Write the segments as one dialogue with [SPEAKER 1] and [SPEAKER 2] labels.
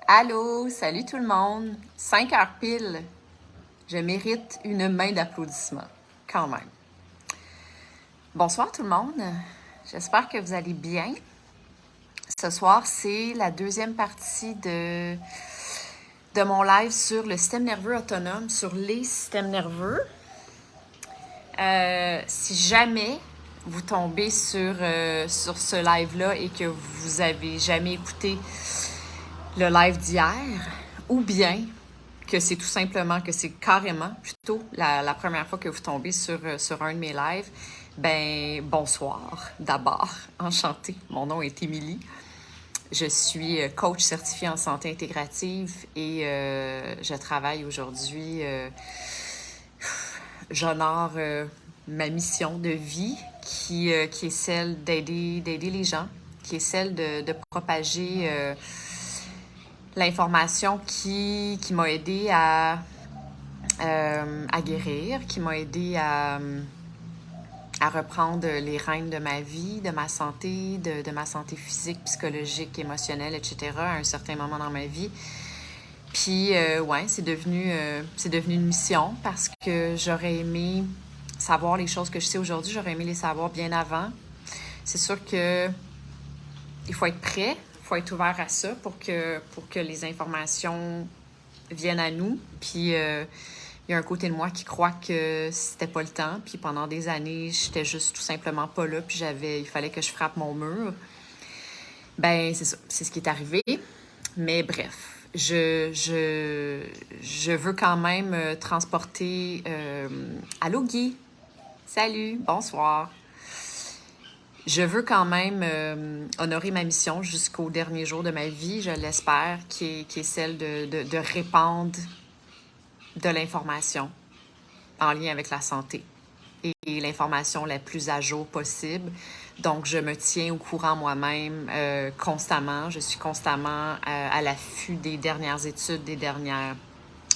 [SPEAKER 1] Allô, salut tout le monde. 5 heures pile. Je mérite une main d'applaudissement, quand même. Bonsoir tout le monde. J'espère que vous allez bien. Ce soir, c'est la deuxième partie de mon live sur le système nerveux autonome, sur les systèmes nerveux. Si jamais vous tombez sur ce live-là et que vous avez jamais écouté le live d'hier, ou bien que c'est tout simplement, que c'est carrément plutôt la première fois que vous tombez sur un de mes lives, ben bonsoir d'abord, enchantée. Mon nom est Émilie. Je suis coach certifiée en santé intégrative et je travaille aujourd'hui, j'honore ma mission de vie qui est celle d'aider les gens, qui est celle de propager l'information qui m'a aidée à guérir, qui m'a aidée à reprendre les rênes de ma vie, de ma santé, de ma santé physique, psychologique, émotionnelle, etc. à un certain moment dans ma vie. Puis, ouais, c'est devenu une mission parce que j'aurais aimé savoir les choses que je sais aujourd'hui, j'aurais aimé les savoir bien avant. C'est sûr que il faut être prêt, il faut être ouvert à ça pour que les informations viennent à nous. Puis, il y a un côté de moi qui croit que c'était pas le temps. Puis pendant des années, j'étais juste tout simplement pas là. Puis il fallait que je frappe mon mur. Ben, c'est ça. C'est ce qui est arrivé. Mais bref, je veux quand même transporter... Allô, Guy? Salut, bonsoir. Je veux quand même honorer ma mission jusqu'au dernier jour de ma vie, je l'espère, qui est celle de répandre de l'information en lien avec la santé et l'information la plus à jour possible. Donc, je me tiens au courant moi-même constamment. Je suis constamment à l'affût des dernières études, des dernières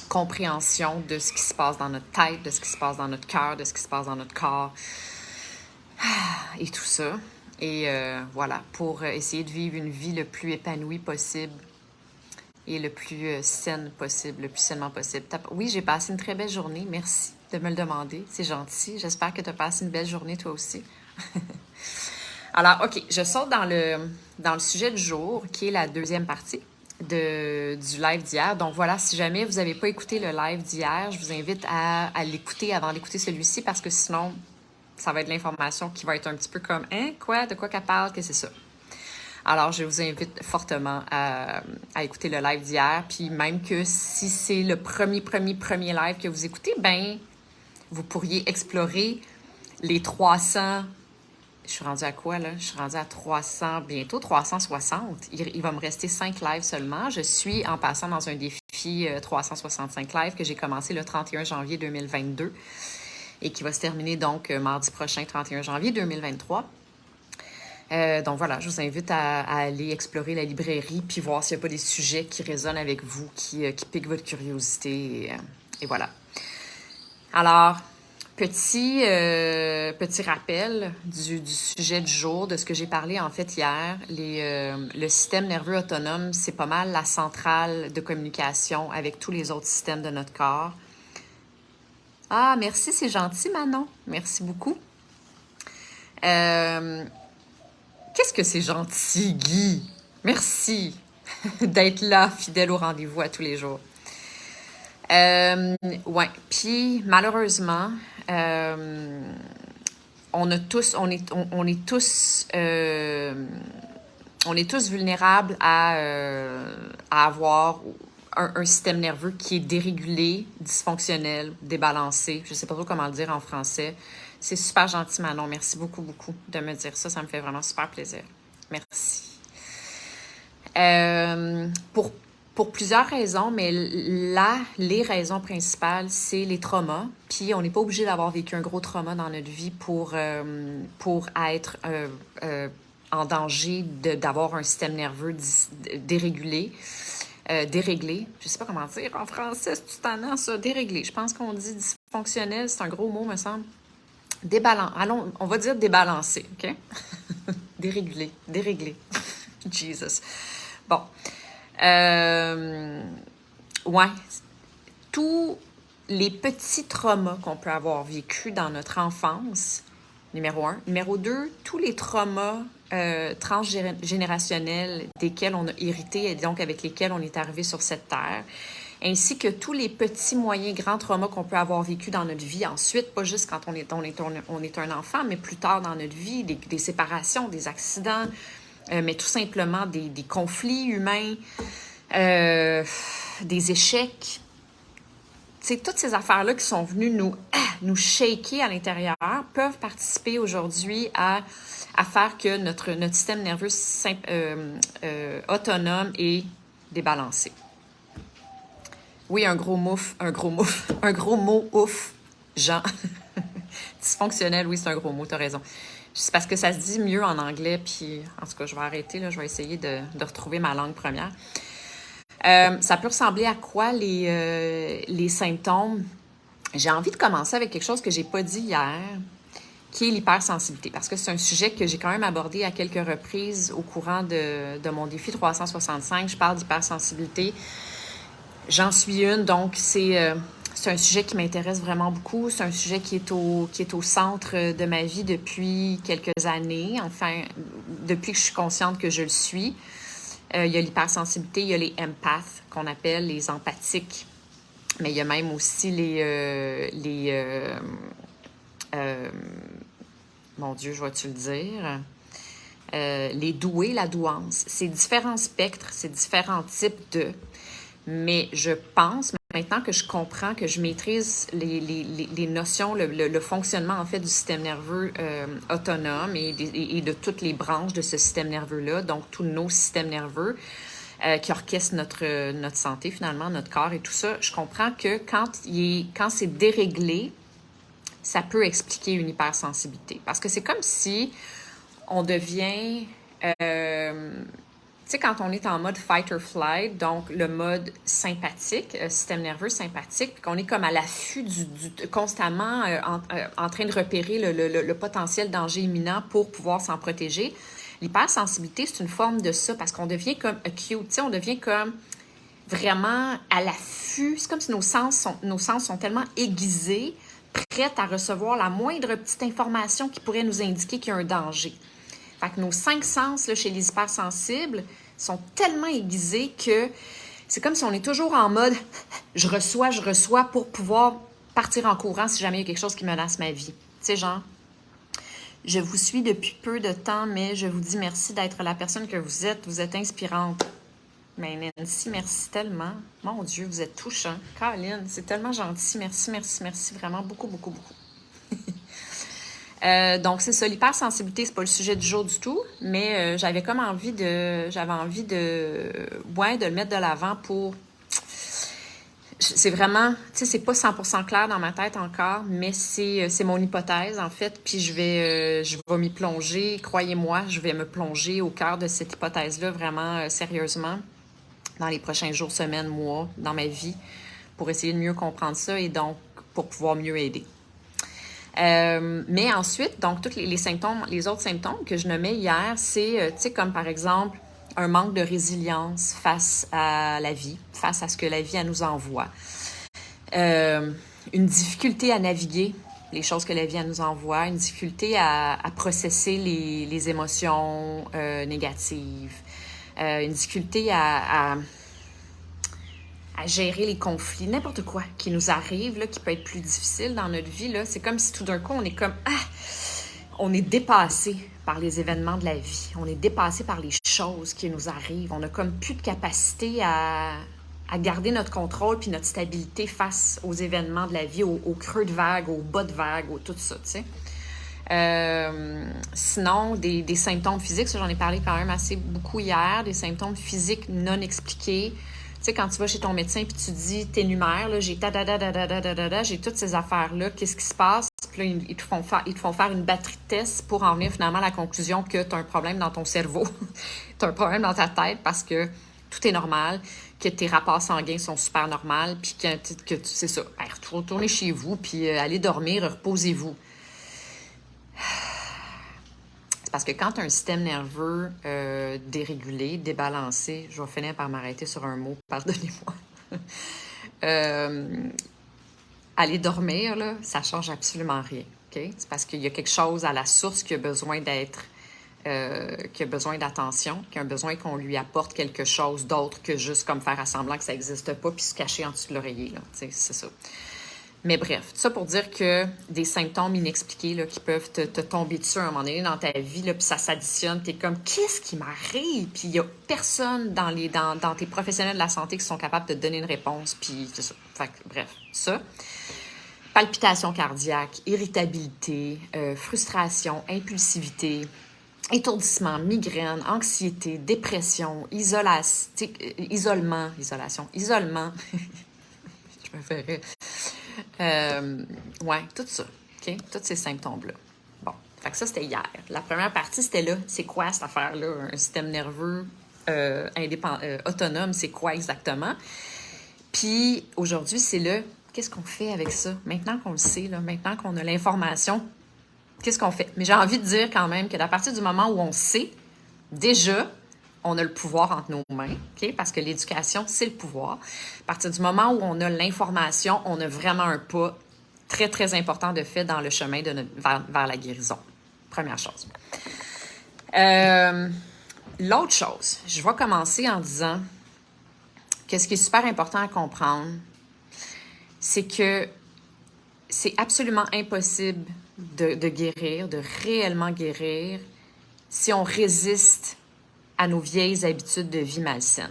[SPEAKER 1] compréhensions de ce qui se passe dans notre tête, de ce qui se passe dans notre cœur, de ce qui se passe dans notre corps et tout ça. Et voilà, pour essayer de vivre une vie le plus épanouie possible et le plus saine possible, le plus sainement possible. Oui, j'ai passé une très belle journée. Merci de me le demander. C'est gentil. J'espère que tu as passé une belle journée toi aussi. Alors, OK, je saute dans le sujet du jour, qui est la deuxième partie du live d'hier. Donc voilà, si jamais vous n'avez pas écouté le live d'hier, je vous invite à l'écouter avant d'écouter celui-ci parce que sinon, ça va être de l'information qui va être un petit peu comme « Hein? Quoi? De quoi qu'elle parle? Qu'est-ce que c'est ça? » Alors, je vous invite fortement à écouter le live d'hier. Puis même que si c'est le premier live que vous écoutez, ben vous pourriez explorer les 300... Je suis rendue à quoi, là? Je suis rendue à 300, bientôt 360. Il va me rester 5 lives seulement. Je suis en passant dans un défi 365 lives que j'ai commencé le 31 janvier 2022 et qui va se terminer donc mardi prochain, 31 janvier 2023. Donc voilà, je vous invite à aller explorer la librairie puis voir s'il n'y a pas des sujets qui résonnent avec vous, qui piquent votre curiosité. Et voilà. Alors, petit rappel du sujet du jour, de ce que j'ai parlé en fait hier. Le système nerveux autonome, c'est pas mal la centrale de communication avec tous les autres systèmes de notre corps. Ah, merci, c'est gentil, Manon. Merci beaucoup. Qu'est-ce que c'est gentil, Guy? Merci d'être là, fidèle au rendez-vous à tous les jours. Ouais, puis malheureusement, on est tous vulnérables à avoir un système nerveux qui est dérégulé, dysfonctionnel, débalancé. Je sais pas trop comment le dire en français. C'est super gentil, Manon. Merci beaucoup, beaucoup de me dire ça. Ça me fait vraiment super plaisir. Merci. Pour plusieurs raisons, mais les raisons principales, c'est les traumas. Puis on n'est pas obligé d'avoir vécu un gros trauma dans notre vie pour être en danger d'avoir un système nerveux déréglé. Je sais pas comment dire en français, c'est tout tannant ça, déréglé. Je pense qu'on dit dysfonctionnel, c'est un gros mot, me semble. Allons, on va dire débalancé, OK? Déréglé. Jesus. Bon. Ouais, tous les petits traumas qu'on peut avoir vécu dans notre enfance, numéro un. Numéro deux, tous les traumas transgénérationnels desquels on a hérité et donc avec lesquels on est arrivé sur cette terre, ainsi que tous les petits, moyens, grands traumas qu'on peut avoir vécu dans notre vie ensuite, pas juste quand on est un enfant, mais plus tard dans notre vie, des séparations, des accidents, mais tout simplement des conflits humains, des échecs. C'est toutes ces affaires-là qui sont venues nous shaker à l'intérieur peuvent participer aujourd'hui à faire que notre système nerveux autonome est débalancé. Oui, un gros mot ouf, Jean. Dysfonctionnel, oui, c'est un gros mot, t'as raison. C'est parce que ça se dit mieux en anglais, puis en tout cas, je vais arrêter, là, je vais essayer de retrouver ma langue première. Ça peut ressembler à quoi les symptômes? J'ai envie de commencer avec quelque chose que j'ai pas dit hier, qui est l'hypersensibilité, parce que c'est un sujet que j'ai quand même abordé à quelques reprises au courant de mon défi 365. Je parle d'hypersensibilité. J'en suis une, donc c'est un sujet qui m'intéresse vraiment beaucoup. C'est un sujet qui est au centre de ma vie depuis quelques années, enfin, depuis que je suis consciente que je le suis. Il y a l'hypersensibilité, il y a les empaths, qu'on appelle les empathiques, mais il y a même aussi mon Dieu, je vais-tu le dire? Les doués, la douance. C'est différents spectres, c'est différents types de... Mais je pense, maintenant que je comprends, que je maîtrise les notions, le fonctionnement en fait du système nerveux autonome et de toutes les branches de ce système nerveux-là, donc tous nos systèmes nerveux qui orchestrent notre santé finalement, notre corps et tout ça, je comprends que quand c'est déréglé, ça peut expliquer une hypersensibilité. Parce que c'est comme si on devient... tu sais, quand on est en mode fight or flight, donc le mode sympathique, système nerveux sympathique, puis qu'on est comme à l'affût constamment en train de repérer le potentiel danger imminent pour pouvoir s'en protéger. L'hypersensibilité, c'est une forme de ça, parce qu'on devient comme acute, tu sais, on devient comme vraiment à l'affût. C'est comme si nos sens sont tellement aiguisés, prêts à recevoir la moindre petite information qui pourrait nous indiquer qu'il y a un danger. Fait que nos 5 sens là, chez les hypersensibles sont tellement aiguisés que c'est comme si on est toujours en mode je reçois pour pouvoir partir en courant si jamais il y a quelque chose qui menace ma vie. Tu sais, genre, je vous suis depuis peu de temps, mais je vous dis merci d'être la personne que vous êtes inspirante. Mais Nancy, merci tellement. Mon Dieu, vous êtes touchant. Caroline, c'est tellement gentil. Merci, merci, merci. Vraiment beaucoup, beaucoup, beaucoup. Donc, c'est ça, l'hypersensibilité, c'est pas le sujet du jour du tout, mais j'avais envie de le mettre de l'avant pour... C'est vraiment, tu sais, c'est pas 100% clair dans ma tête encore, mais c'est mon hypothèse, en fait, puis je vais m'y plonger, croyez-moi, je vais me plonger au cœur de cette hypothèse-là vraiment sérieusement dans les prochains jours, semaines, mois, dans ma vie, pour essayer de mieux comprendre ça et donc pour pouvoir mieux aider. Mais ensuite, donc, tous les symptômes, les autres symptômes que je nommais hier, c'est, tu sais, comme par exemple, un manque de résilience face à la vie, face à ce que la vie, elle nous envoie. Une difficulté à naviguer les choses que la vie, elle nous envoie, une difficulté à processer les émotions négatives, une difficulté à gérer les conflits, n'importe quoi qui nous arrive, là, qui peut être plus difficile dans notre vie. Là. C'est comme si tout d'un coup, on est comme... on est dépassé par les événements de la vie. On est dépassé par les choses qui nous arrivent. On n'a comme plus de capacité à garder notre contrôle puis notre stabilité face aux événements de la vie, au creux de vague, au bas de vague, tout ça, tu sais. Sinon, des symptômes physiques, ça, j'en ai parlé quand même assez beaucoup hier, des symptômes physiques non expliqués. Tu sais, quand tu vas chez ton médecin puis tu dis, t'énumères, là, j'ai j'ai toutes ces affaires-là, qu'est-ce qui se passe? Puis là, ils te font faire une batterie de tests pour en venir finalement à la conclusion que tu as un problème dans ton cerveau, tu as un problème dans ta tête parce que tout est normal, que tes rapports sanguins sont super normaux, puis que c'est ça, retournez chez vous, puis allez dormir, reposez-vous. C'est parce que quand tu as un système nerveux dérégulé, débalancé, je vais finir par m'arrêter sur un mot, pardonnez-moi. Aller dormir, là, ça change absolument rien. Okay? C'est parce qu'il y a quelque chose à la source qui a besoin d'être, qui a besoin d'attention, qui a besoin qu'on lui apporte quelque chose d'autre que juste comme faire semblant que ça n'existe pas puis se cacher en dessous de l'oreiller. Là. C'est ça. Mais bref, tout ça pour dire que des symptômes inexpliqués là, qui peuvent te tomber dessus à un moment donné dans ta vie, là, puis ça s'additionne, t'es comme « Qu'est-ce qui m'arrive? » Puis il n'y a personne dans tes professionnels de la santé qui sont capables de te donner une réponse, puis c'est ça. Fait que, bref, ça. Palpitations cardiaques, irritabilité, frustration, impulsivité, étourdissement, migraine, anxiété, dépression, isolement, je me fais rire. Ouais, tout ça, OK? Tous ces symptômes-là. Bon, fait que ça, c'était hier. La première partie, c'était là. C'est quoi cette affaire-là? Un système nerveux autonome, c'est quoi exactement? Puis aujourd'hui, c'est là, qu'est-ce qu'on fait avec ça? Maintenant qu'on le sait, là, maintenant qu'on a l'information, qu'est-ce qu'on fait? Mais j'ai envie de dire quand même qu'à partir du moment où on sait, déjà, on a le pouvoir entre nos mains, okay? Parce que l'éducation, c'est le pouvoir. À partir du moment où on a l'information, on a vraiment un pas très, très important de fait dans le chemin vers la guérison. Première chose. L'autre chose, je vais commencer en disant que ce qui est super important à comprendre, c'est que c'est absolument impossible de guérir, de réellement guérir, si on résiste à nos vieilles habitudes de vie malsaines.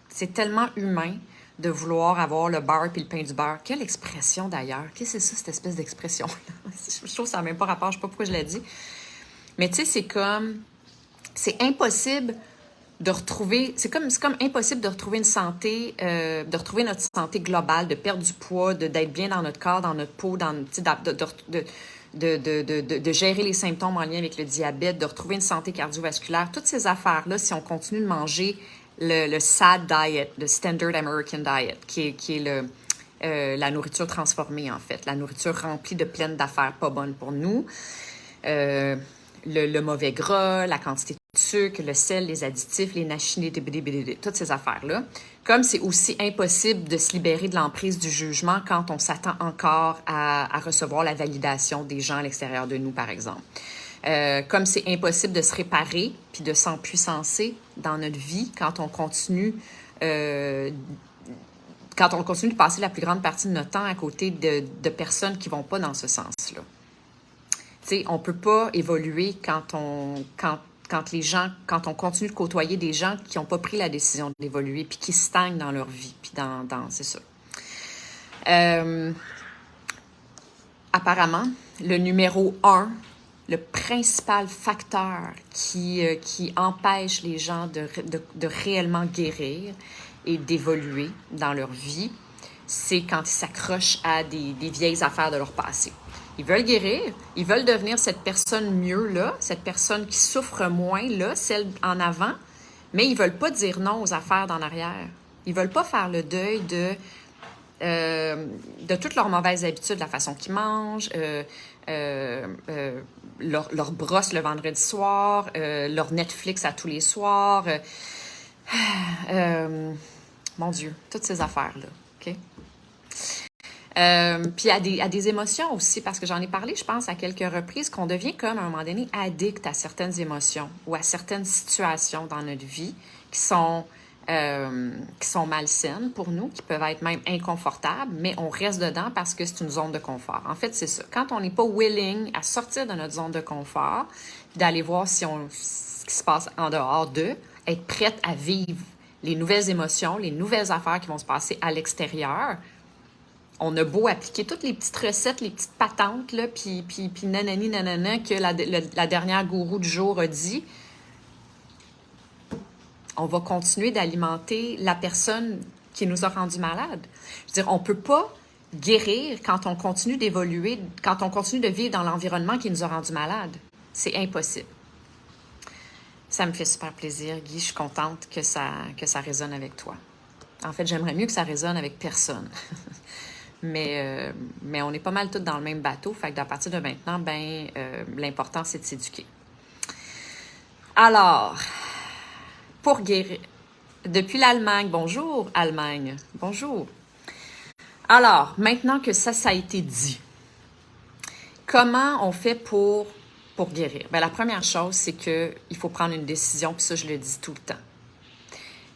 [SPEAKER 1] C'est tellement humain de vouloir avoir le beurre puis le pain du beurre. Quelle expression d'ailleurs? Qu'est-ce que c'est ça, cette espèce d'expression-là? Je trouve que ça n'a même pas rapport, je ne sais pas pourquoi je l'ai dit. Mais tu sais, c'est impossible de retrouver, c'est comme impossible de retrouver une santé, de retrouver notre santé globale, de perdre du poids, d'être bien dans notre corps, dans notre peau, de gérer les symptômes en lien avec le diabète, de retrouver une santé cardiovasculaire, toutes ces affaires-là, si on continue de manger le SAD diet, le Standard American Diet, qui est la nourriture transformée, en fait, la nourriture remplie de plein d'affaires pas bonnes pour nous, le mauvais gras, la quantité de sucre, le sel, les additifs, les nachinés, toutes ces affaires-là. Comme c'est aussi impossible de se libérer de l'emprise du jugement quand on s'attend encore à recevoir la validation des gens à l'extérieur de nous, par exemple. Comme c'est impossible de se réparer puis de s'empuissancer dans notre vie quand on continue de passer la plus grande partie de notre temps à côté de personnes qui ne vont pas dans ce sens-là. Tu sais, on ne peut pas évoluer quand on continue de côtoyer des gens qui n'ont pas pris la décision d'évoluer puis qui stagnent dans leur vie. Puis c'est ça. Apparemment, le numéro 1, le principal facteur qui empêche les gens de réellement guérir et d'évoluer dans leur vie, c'est quand ils s'accrochent à des vieilles affaires de leur passé. Ils veulent guérir, ils veulent devenir cette personne mieux-là, cette personne qui souffre moins, là, celle en avant, mais ils ne veulent pas dire non aux affaires d'en arrière. Ils ne veulent pas faire le deuil de toutes leurs mauvaises habitudes, la façon qu'ils mangent, leur brosse le vendredi soir, leur Netflix à tous les soirs. Mon Dieu, toutes ces affaires-là, OK? Puis à des émotions aussi, parce que j'en ai parlé, je pense, à quelques reprises, qu'on devient comme, à un moment donné, addict à certaines émotions ou à certaines situations dans notre vie qui sont malsaines pour nous, qui peuvent être même inconfortables, mais on reste dedans parce que c'est une zone de confort. En fait, c'est ça. Quand on n'est pas willing à sortir de notre zone de confort, d'aller voir ce qui se passe en dehors d'eux, être prête à vivre les nouvelles émotions, les nouvelles affaires qui vont se passer à l'extérieur, on a beau appliquer toutes les petites recettes, les petites patentes, là, puis nanani, nanana, que la dernière gourou du jour a dit, on va continuer d'alimenter la personne qui nous a rendu malades. Je veux dire, on ne peut pas guérir quand on continue d'évoluer, quand on continue de vivre dans l'environnement qui nous a rendu malades. C'est impossible. Ça me fait super plaisir, Guy. Je suis contente que ça résonne avec toi. En fait, j'aimerais mieux que ça résonne avec personne. Mais on est pas mal tous dans le même bateau. Fait que à partir de maintenant, l'important, c'est de s'éduquer. Alors, pour guérir, depuis l'Allemagne, bonjour Allemagne, bonjour. Alors, maintenant que ça a été dit, comment on fait pour guérir? Bien, la première chose, c'est qu'il faut prendre une décision, puis ça, je le dis tout le temps.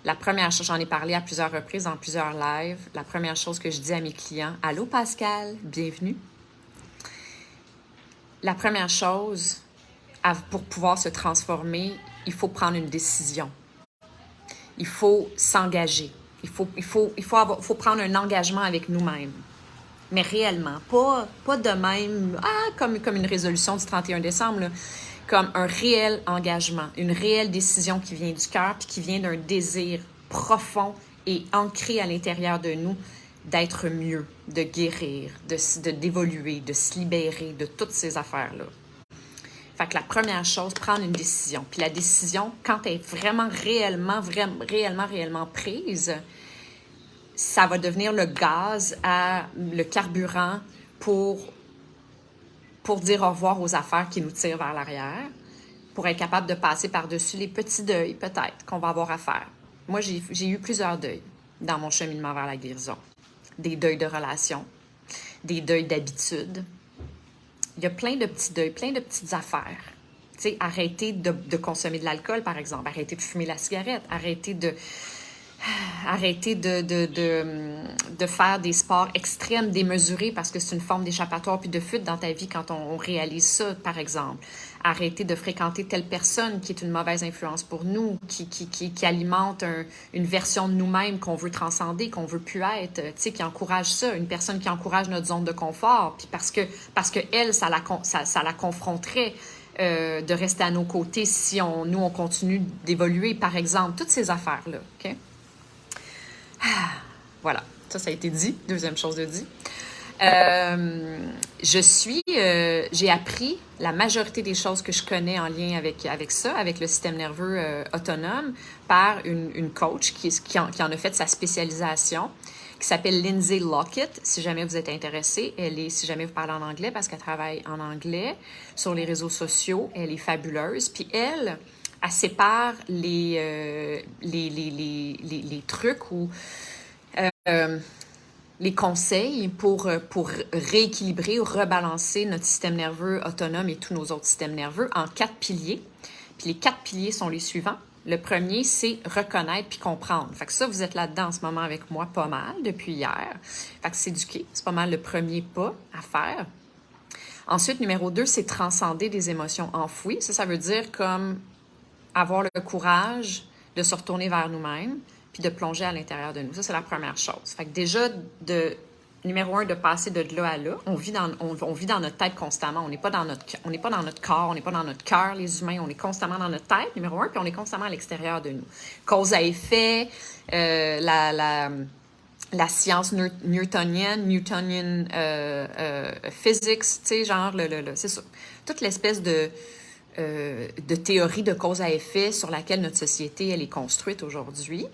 [SPEAKER 1] La première chose, j'en ai parlé à plusieurs reprises, dans plusieurs lives, la première chose que je dis à mes clients, « Allô Pascal, bienvenue. » La première chose, pour pouvoir se transformer, il faut prendre une décision. Il faut s'engager. Il faut prendre un engagement avec nous-mêmes. Mais réellement, pas de même, comme une résolution du 31 décembre, là, comme un réel engagement, une réelle décision qui vient du cœur puis qui vient d'un désir profond et ancré à l'intérieur de nous d'être mieux, de guérir, d'évoluer, de se libérer de toutes ces affaires-là. Fait que la première chose, prendre une décision. Puis la décision, quand elle est vraiment, réellement prise, ça va devenir le gaz, le carburant pour dire au revoir aux affaires qui nous tirent vers l'arrière, pour être capable de passer par-dessus les petits deuils, peut-être, qu'on va avoir à faire. Moi, j'ai eu plusieurs deuils dans mon cheminement vers la guérison. Des deuils de relations, des deuils d'habitude. Il y a plein de petits deuils, plein de petites affaires. Tu sais, arrêter de consommer de l'alcool, par exemple, arrêter de fumer la cigarette, arrêter de faire des sports extrêmes, démesurés, parce que c'est une forme d'échappatoire puis de fuite dans ta vie quand on réalise ça, par exemple. Arrêter de fréquenter telle personne qui est une mauvaise influence pour nous, qui alimente une version de nous-mêmes qu'on veut transcender, qu'on veut plus être, tu sais, qui encourage ça, une personne qui encourage notre zone de confort, puis parce que elle, ça la confronterait de rester à nos côtés si nous, on continue d'évoluer, par exemple, toutes ces affaires-là, OK? Voilà, ça a été dit. Deuxième chose de dit. J'ai appris la majorité des choses que je connais en lien avec ça, avec le système nerveux autonome, par une coach qui en a fait sa spécialisation, qui s'appelle Lindsay Lockett, si jamais vous êtes intéressé. Si jamais vous parlez en anglais, parce qu'elle travaille en anglais sur les réseaux sociaux, elle est fabuleuse. Puis elle sépare les trucs ou les conseils pour rééquilibrer ou rebalancer notre système nerveux autonome et tous nos autres systèmes nerveux en 4 piliers. Puis les 4 piliers sont les suivants. Le premier, c'est reconnaître puis comprendre. Fait que ça, vous êtes là-dedans en ce moment avec moi pas mal depuis hier. Fait que s'éduquer, c'est pas mal le premier pas à faire. Ensuite, numéro 2, c'est transcender des émotions enfouies. Ça veut dire comme avoir le courage de se retourner vers nous-mêmes puis de plonger à l'intérieur de nous. Ça, c'est la première chose. Fait que déjà, numéro 1, de passer de là à là. On vit dans notre tête constamment. On n'est pas dans notre corps, on n'est pas dans notre cœur, les humains. On est constamment dans notre tête, numéro 1, puis on est constamment à l'extérieur de nous. Cause à effet, la science newtonienne, physics, tu sais, genre, c'est ça. Toute l'espèce de théorie de cause à effet sur laquelle notre société, elle est construite aujourd'hui,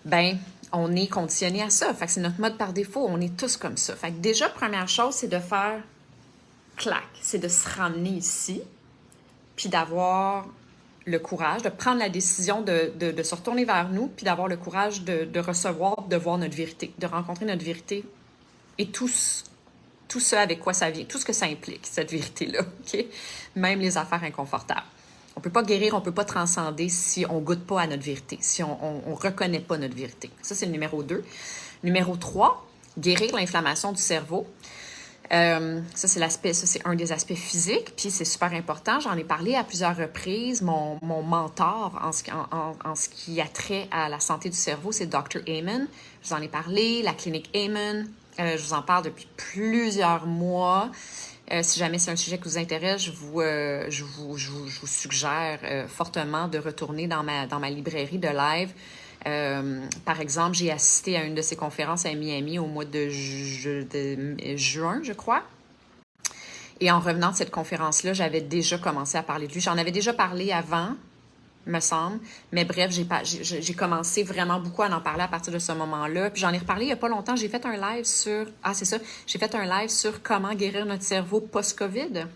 [SPEAKER 1] ben on est conditionné à ça. Fait que c'est notre mode par défaut. On est tous comme ça. Fait que déjà, première chose, c'est de faire clac. C'est de se ramener ici, puis d'avoir le courage, de prendre la décision de se retourner vers nous, puis d'avoir le courage de recevoir, de voir notre vérité, de rencontrer notre vérité et tout ce avec quoi ça vient, tout ce que ça implique, cette vérité-là, OK? Même les affaires inconfortables. On ne peut pas guérir, on ne peut pas transcender si on ne goûte pas à notre vérité, si on ne reconnaît pas notre vérité. Ça, c'est le numéro 2. Numéro 3, guérir l'inflammation du cerveau. Ça, c'est un des aspects physiques, puis c'est super important. J'en ai parlé à plusieurs reprises. Mon mentor en ce qui a trait à la santé du cerveau, c'est Dr. Amen. Je vous en ai parlé, la clinique Amen. Je vous en parle depuis plusieurs mois. Si jamais c'est un sujet qui vous intéresse, je vous suggère fortement de retourner dans ma librairie de live. Par exemple, j'ai assisté à une de ses conférences à Miami au mois de juin, je crois. Et en revenant de cette conférence-là, j'avais déjà commencé à parler de lui. J'en avais déjà parlé avant, me semble. Mais bref, j'ai commencé vraiment beaucoup à en parler à partir de ce moment-là. Puis j'en ai reparlé il n'y a pas longtemps. J'ai fait un live sur... Ah, c'est ça. J'ai fait un live sur comment guérir notre cerveau post-COVID.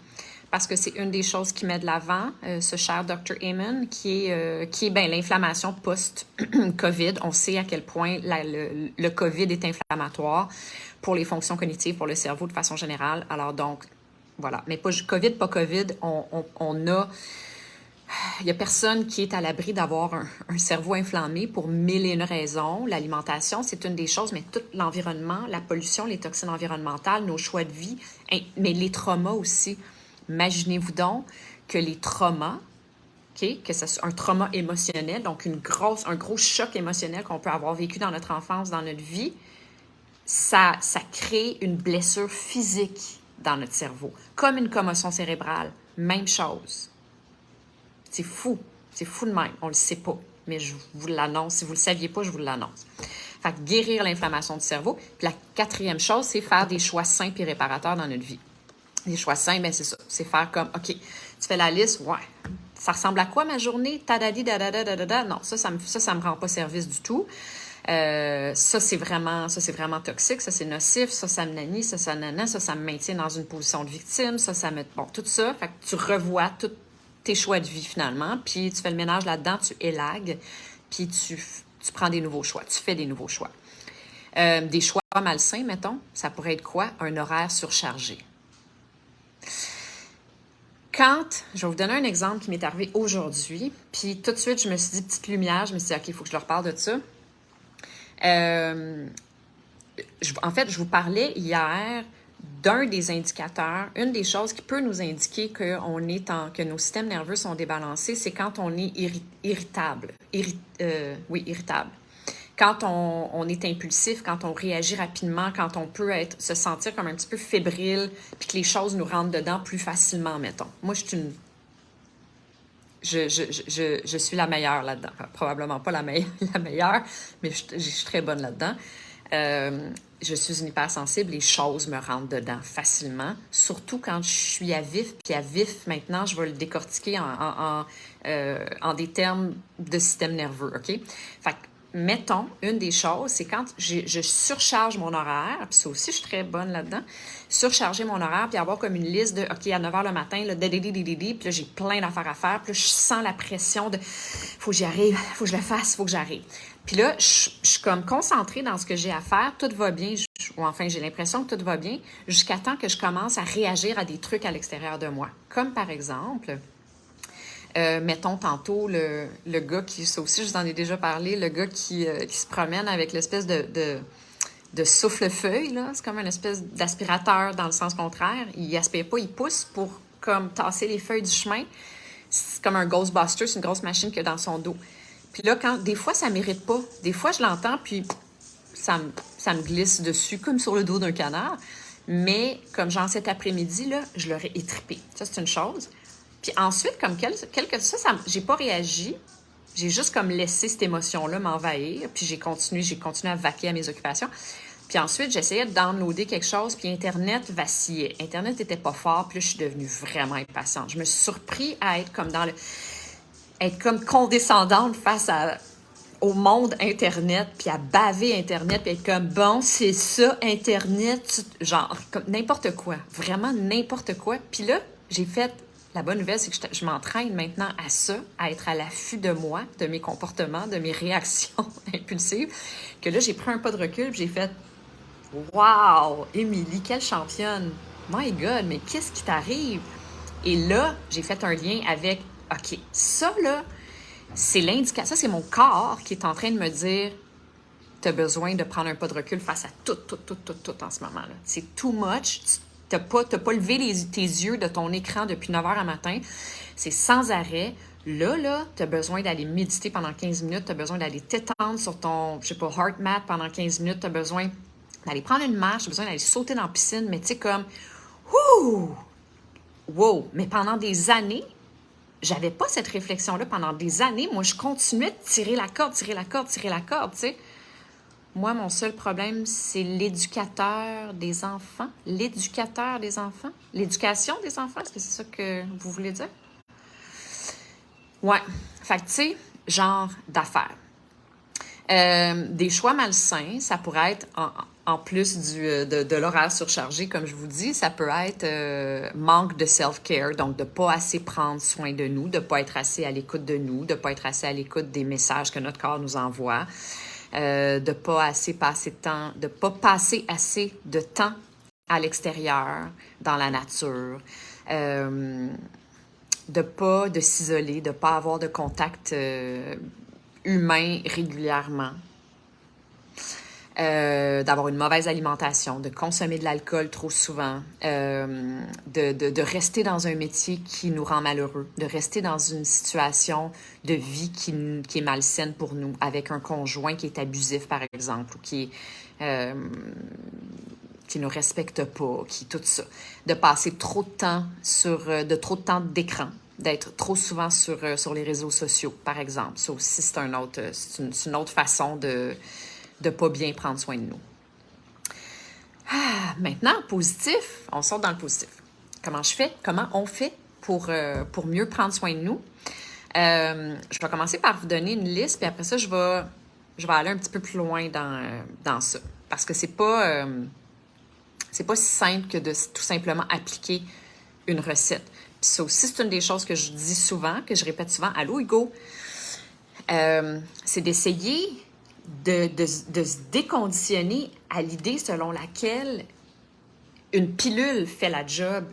[SPEAKER 1] parce que c'est une des choses qui met de l'avant, ce cher Dr. Amen, qui est ben, l'inflammation post-COVID. On sait à quel point le COVID est inflammatoire pour les fonctions cognitives, pour le cerveau de façon générale. Alors donc, voilà. Mais pas COVID, on a... Il n'y a personne qui est à l'abri d'avoir un cerveau inflammé pour mille et une raisons. L'alimentation, c'est une des choses, mais tout l'environnement, la pollution, les toxines environnementales, nos choix de vie, mais les traumas aussi. Imaginez-vous donc que les traumas, okay, que ce soit un trauma émotionnel, donc un gros choc émotionnel qu'on peut avoir vécu dans notre enfance, dans notre vie, ça crée une blessure physique dans notre cerveau, comme une commotion cérébrale. Même chose. C'est fou de même, on le sait pas, mais je vous l'annonce. Si vous le saviez pas, je vous l'annonce. Fait que guérir l'inflammation du cerveau. Puis la quatrième chose, c'est faire des choix sains et réparateurs dans notre vie. Les choix sains, bien c'est ça. C'est faire comme, OK, tu fais la liste, ouais. Ça ressemble à quoi ma journée? Tadadi, dadada. Non, ça me rend pas service du tout. Ça, c'est vraiment toxique, ça, c'est nocif, ça me nanie, ça me maintient dans une position de victime, ça me... Bon, tout ça, fait que tu revois tous tes choix de vie, finalement, puis tu fais le ménage là-dedans, tu élagues, puis tu prends des nouveaux choix, tu fais des nouveaux choix. Des choix malsains, mettons, ça pourrait être quoi? Un horaire surchargé. Je vais vous donner un exemple qui m'est arrivé aujourd'hui, puis tout de suite, je me suis dit, petite lumière, je me suis dit, OK, il faut que je leur parle de ça. En fait, je vous parlais hier d'un des indicateurs, une des choses qui peut nous indiquer que nos systèmes nerveux sont débalancés, c'est quand on est irritable. Irritable. Quand on est impulsif, quand on réagit rapidement, quand on peut se sentir comme un petit peu fébrile, puis que les choses nous rentrent dedans plus facilement, mettons. Moi, je suis la meilleure là-dedans. Enfin, probablement pas la meilleure, mais je suis très bonne là-dedans. Je suis une hypersensible, les choses me rentrent dedans facilement, surtout quand je suis à vif, puis à vif, maintenant, je vais le décortiquer en des termes de système nerveux, OK? Fait que, mettons, une des choses, c'est quand je surcharge mon horaire, puis ça aussi, je suis très bonne là-dedans, surcharger mon horaire, puis avoir comme une liste de, OK, à 9 h le matin, là, puis là, j'ai plein d'affaires à faire, puis là, je sens la pression de, faut que j'y arrive, faut que je le fasse, faut que j'arrive. Puis là, je suis comme concentrée dans ce que j'ai à faire, tout va bien, ou enfin, j'ai l'impression que tout va bien, jusqu'à temps que je commence à réagir à des trucs à l'extérieur de moi. Comme par exemple, mettons tantôt le gars qui, ça aussi, je vous en ai déjà parlé, le gars qui se promène avec l'espèce de souffle-feuille, là. C'est comme une espèce d'aspirateur dans le sens contraire. Il aspire pas, il pousse pour comme tasser les feuilles du chemin. C'est comme un Ghostbuster, c'est une grosse machine qu'il a dans son dos. Puis là, des fois, ça ne mérite pas. Des fois, je l'entends, puis ça me glisse dessus, comme sur le dos d'un canard. Mais, comme genre cet après-midi, là, je l'aurais étripé. Ça, c'est une chose. Puis ensuite, comme ça j'ai pas réagi. J'ai juste comme laissé cette émotion-là m'envahir. Puis j'ai continué à vaquer à mes occupations. Puis ensuite, j'essayais de downloader quelque chose, puis Internet vacillait. Internet n'était pas fort, puis là, je suis devenue vraiment impatiente. Je me suis surpris à être comme être comme condescendante face au monde Internet, puis à baver Internet, puis être comme, bon, c'est ça, Internet, genre, comme n'importe quoi, vraiment n'importe quoi. Puis là, la bonne nouvelle, c'est que je m'entraîne maintenant à ça, à être à l'affût de moi, de mes comportements, de mes réactions impulsives, que là, j'ai pris un pas de recul, puis j'ai fait, wow, Émilie, quelle championne! My God, mais qu'est-ce qui t'arrive? Et là, j'ai fait un lien avec, OK, ça, là, c'est l'indication, ça, c'est mon corps qui est en train de me dire, tu as besoin de prendre un pas de recul face à tout en ce moment-là. C'est too much. Tu n'as pas levé tes yeux de ton écran depuis 9 h à matin. C'est sans arrêt. Là, tu as besoin d'aller méditer pendant 15 minutes. Tu as besoin d'aller t'étendre sur ton, heart mat pendant 15 minutes. Tu as besoin d'aller prendre une marche. Tu as besoin d'aller sauter dans la piscine. Mais tu sais, comme, wow! Mais pendant des années, j'avais pas cette réflexion-là. Pendant des années, moi, je continuais de tirer la corde, tu sais. Moi, mon seul problème, c'est l'éducateur des enfants. L'éducateur des enfants? L'éducation des enfants? Est-ce que c'est ça que vous voulez dire? Ouais. Fait que, tu sais, genre d'affaires. Des choix malsains, ça pourrait être, en plus de l'horaire surchargé, comme je vous dis, ça peut être manque de self-care, donc de ne pas assez prendre soin de nous, de ne pas être assez à l'écoute de nous, de ne pas être assez à l'écoute des messages que notre corps nous envoie, de ne pas assez passer de temps, de pas passer assez de temps à l'extérieur, dans la nature, de s'isoler, de ne pas avoir de contact humain régulièrement, d'avoir une mauvaise alimentation, de consommer de l'alcool trop souvent, de rester dans un métier qui nous rend malheureux, de rester dans une situation de vie qui est malsaine pour nous, avec un conjoint qui est abusif, par exemple, ou qui nous respecte pas, qui tout ça, de passer trop de temps trop de temps d'écran, d'être trop souvent sur les réseaux sociaux, par exemple. Ça aussi, c'est une autre façon de pas bien prendre soin de nous. Maintenant, positif, on sort dans le positif. Comment on fait pour mieux prendre soin de nous? Je vais commencer par vous donner une liste, puis après ça, je vais aller un petit peu plus loin dans ça. Parce que c'est pas si simple que de tout simplement appliquer une recette. Puis ça aussi, c'est une des choses que je dis souvent, que je répète souvent. Allô, Hugo? C'est d'essayer de se déconditionner à l'idée selon laquelle une pilule fait la job.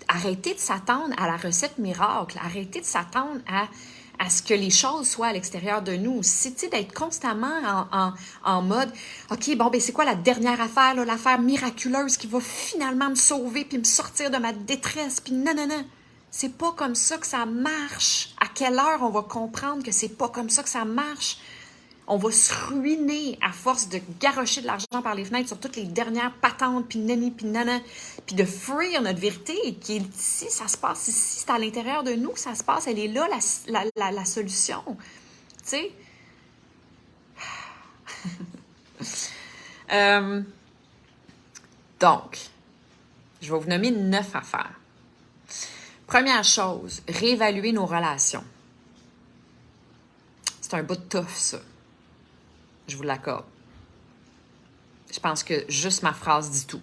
[SPEAKER 1] Arrêtez de s'attendre à la recette miracle. Arrêtez de s'attendre à ce que les choses soient à l'extérieur de nous. C'est d'être constamment en mode « OK, bon, ben c'est quoi la dernière affaire, là, l'affaire miraculeuse qui va finalement me sauver puis me sortir de ma détresse, puis non. C'est pas comme ça que ça marche. À quelle heure on va comprendre que c'est pas comme ça que ça marche? On va se ruiner à force de garrocher de l'argent par les fenêtres sur toutes les dernières patentes, puis nani, puis nana, puis de fuir notre vérité qui est ici, ça se passe ici, c'est à l'intérieur de nous que ça se passe, elle est là, la solution. Tu sais? Donc, je vais vous nommer 9 affaires. Première chose, réévaluer nos relations. C'est un bout de tough, ça. Je vous l'accorde. Je pense que juste ma phrase dit tout.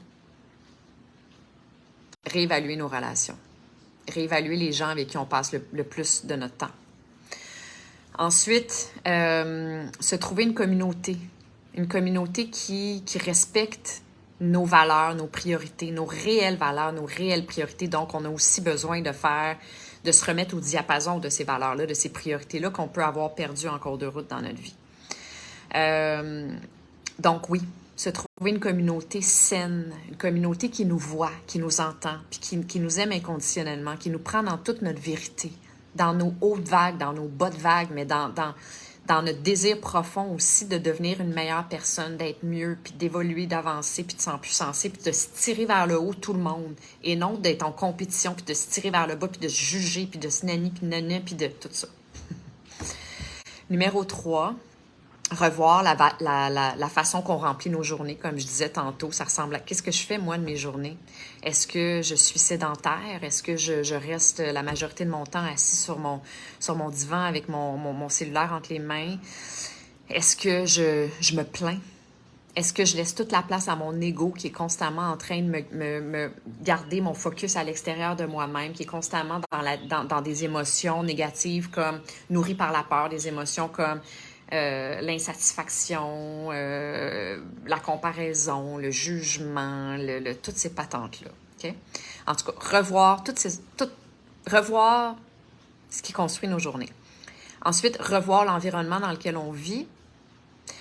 [SPEAKER 1] Réévaluer nos relations. Réévaluer les gens avec qui on passe le plus de notre temps. Ensuite, se trouver une communauté. Une communauté qui respecte nos valeurs, nos priorités, nos réelles valeurs, nos réelles priorités. Donc, on a aussi besoin de se remettre au diapason de ces valeurs-là, de ces priorités-là qu'on peut avoir perdues en cours de route dans notre vie. Donc oui, se trouver une communauté saine, une communauté qui nous voit, qui nous entend, puis qui nous aime inconditionnellement, qui nous prend dans toute notre vérité, dans nos hautes vagues, dans nos bas de vagues, mais dans notre désir profond aussi de devenir une meilleure personne, d'être mieux, puis d'évoluer, d'avancer, puis de s'empuissancer, puis de se tirer vers le haut tout le monde, et non d'être en compétition, puis de se tirer vers le bas, puis de se juger, puis de se nani, puis nana, puis de tout ça. Numéro 3, revoir la façon qu'on remplit nos journées. Comme je disais tantôt, ça ressemble à qu'est-ce que je fais, moi, de mes journées? Est-ce que je suis sédentaire? Est-ce que je reste la majorité de mon temps assis sur mon divan avec mon cellulaire entre les mains? Est-ce que je me plains? Est-ce que je laisse toute la place à mon ego qui est constamment en train de me garder mon focus à l'extérieur de moi-même, qui est constamment dans des émotions négatives comme nourries par la peur, des émotions comme l'insatisfaction, la comparaison, le jugement, toutes ces patentes-là. Okay? En tout cas, revoir ce qui construit nos journées. Ensuite, revoir l'environnement dans lequel on vit.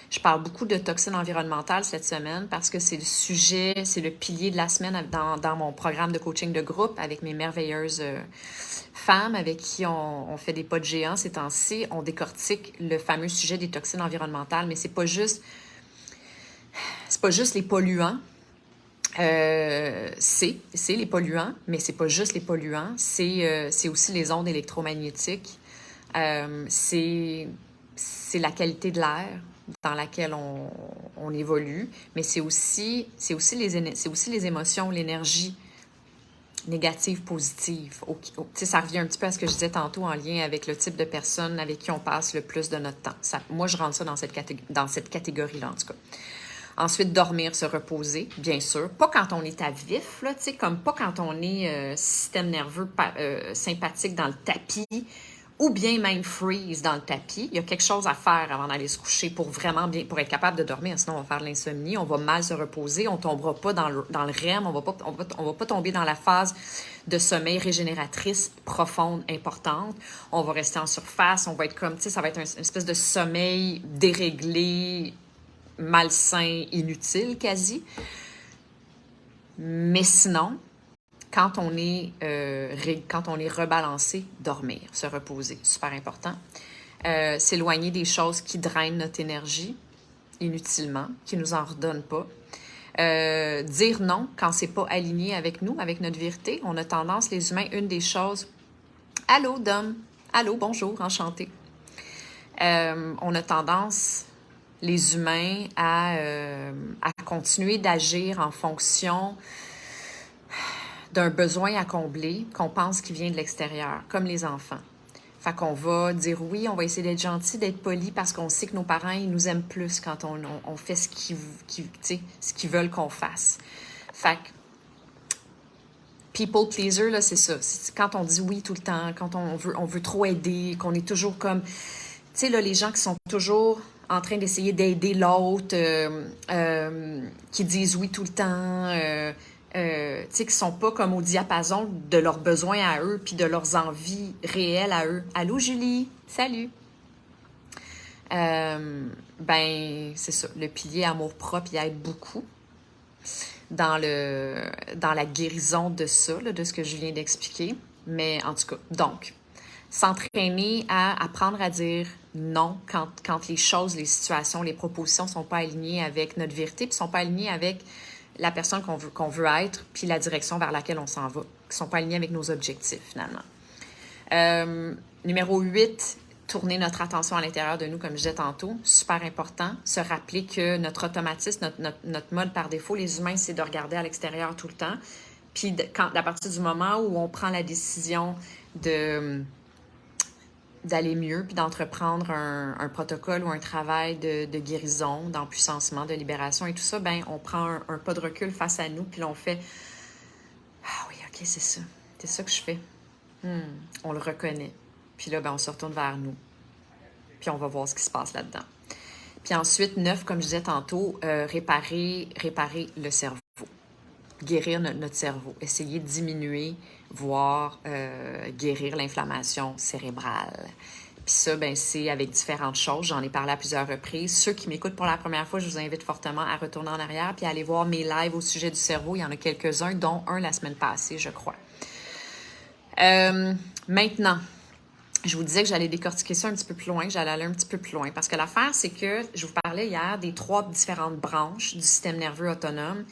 [SPEAKER 1] Je parle beaucoup de toxines environnementales cette semaine parce que c'est le pilier de la semaine dans mon programme de coaching de groupe avec mes merveilleuses femmes avec qui on fait des pas de géant ces temps-ci. On décortique le fameux sujet des toxines environnementales, mais c'est pas juste les polluants. C'est les polluants, mais c'est pas juste les polluants. C'est aussi les ondes électromagnétiques. C'est la qualité de l'air dans laquelle on évolue, mais c'est aussi les émotions, l'énergie négative, positive. Ça revient un petit peu à ce que je disais tantôt en lien avec le type de personne avec qui on passe le plus de notre temps. Moi, je rentre ça dans cette catégorie-là, en tout cas. Ensuite, dormir, se reposer, bien sûr. Pas quand on est à vif, là, comme pas quand on est système nerveux sympathique dans le tapis, ou bien même freeze dans le tapis. Il y a quelque chose à faire avant d'aller se coucher pour être capable de dormir. Sinon, on va faire de l'insomnie, on va mal se reposer, on tombera pas dans le REM, on va pas tomber dans la phase de sommeil régénératrice profonde, importante. On va rester en surface, on va être comme, ça va être une espèce de sommeil déréglé, malsain, inutile quasi. Mais sinon, quand on est rebalancé, dormir, se reposer, super important. S'éloigner des choses qui drainent notre énergie inutilement, qui nous en redonnent pas. Dire non quand c'est pas aligné avec nous, avec notre vérité. On a tendance, les humains, une des choses... Allô, Dom. Allô, bonjour, enchanté. On a tendance, les humains, à continuer d'agir en fonction d'un besoin à combler qu'on pense qui vient de l'extérieur, comme les enfants. Fait qu'on va dire oui, on va essayer d'être gentil, d'être poli parce qu'on sait que nos parents, ils nous aiment plus quand on fait ce qu'ils veulent qu'on fasse. Fait que people pleaser, là, c'est ça. C'est quand on dit oui tout le temps, quand on veut trop aider, qu'on est toujours comme... Tu sais, là, les gens qui sont toujours en train d'essayer d'aider l'autre, qui disent oui tout le temps... tu sais, qui sont pas comme au diapason de leurs besoins à eux puis de leurs envies réelles à eux. Allô, Julie? Salut! C'est ça. Le pilier amour-propre, il aide beaucoup dans la guérison de ça, là, de ce que je viens d'expliquer. Mais en tout cas, donc, s'entraîner à apprendre à dire non quand les choses, les situations, les propositions sont pas alignées avec notre vérité puis sont pas alignées avec la personne qu'on veut être, puis la direction vers laquelle on s'en va, qui ne sont pas alignés avec nos objectifs, finalement. Numéro 8, tourner notre attention à l'intérieur de nous, comme je disais tantôt, super important. Se rappeler que notre automatisme, notre mode par défaut, les humains, c'est de regarder à l'extérieur tout le temps. Puis à partir du moment où on prend la décision d'aller mieux, puis d'entreprendre un protocole ou un travail de guérison, d'empuissancement, de libération et tout ça, ben on prend un pas de recul face à nous, puis là, on fait « Ah oui, OK, c'est ça. C'est ça que je fais. On le reconnaît. » Puis là, ben on se retourne vers nous. Puis on va voir ce qui se passe là-dedans. Puis ensuite, 9, comme je disais tantôt, réparer le cerveau. Guérir notre cerveau. Essayer de diminuer, voire guérir l'inflammation cérébrale. Puis ça, ben c'est avec différentes choses. J'en ai parlé à plusieurs reprises. Ceux qui m'écoutent pour la première fois, je vous invite fortement à retourner en arrière puis à aller voir mes lives au sujet du cerveau. Il y en a quelques-uns, dont un la semaine passée, je crois. Maintenant, je vous disais que j'allais décortiquer ça un petit peu plus loin, que j'allais aller un petit peu plus loin. Parce que l'affaire, c'est que je vous parlais hier des 3 différentes branches du système nerveux autonome.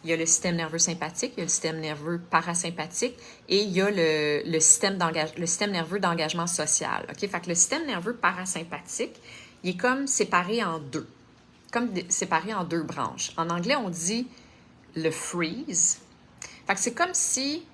[SPEAKER 1] Il y a le système nerveux sympathique, il y a le système nerveux parasympathique et il y a le système nerveux d'engagement social. OK? Fait que le système nerveux parasympathique, il est comme séparé en deux. Séparé en 2 branches. En anglais, on dit le freeze. Fait que c'est comme si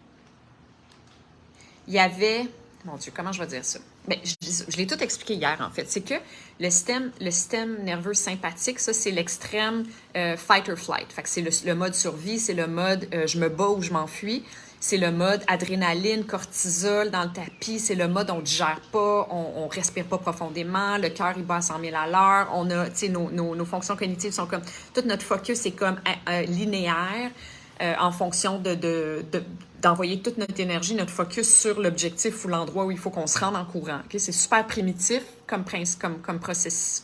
[SPEAKER 1] il y avait... Mon Dieu, comment je vais dire ça? Bien, je l'ai tout expliqué hier, en fait. C'est que le système nerveux sympathique, ça, c'est l'extrême fight or flight. Fait que c'est le mode survie, c'est le mode je me bats ou je m'enfuis. C'est le mode adrénaline, cortisol dans le tapis. C'est le mode on ne digère pas, on respire pas profondément, le cœur, il bat à 100 000 à l'heure. On a, tu sais, nos fonctions cognitives sont comme... Tout notre focus est comme linéaire. En fonction d'envoyer toute notre énergie, notre focus sur l'objectif ou l'endroit où il faut qu'on se rende en courant. Okay? C'est super primitif comme processus.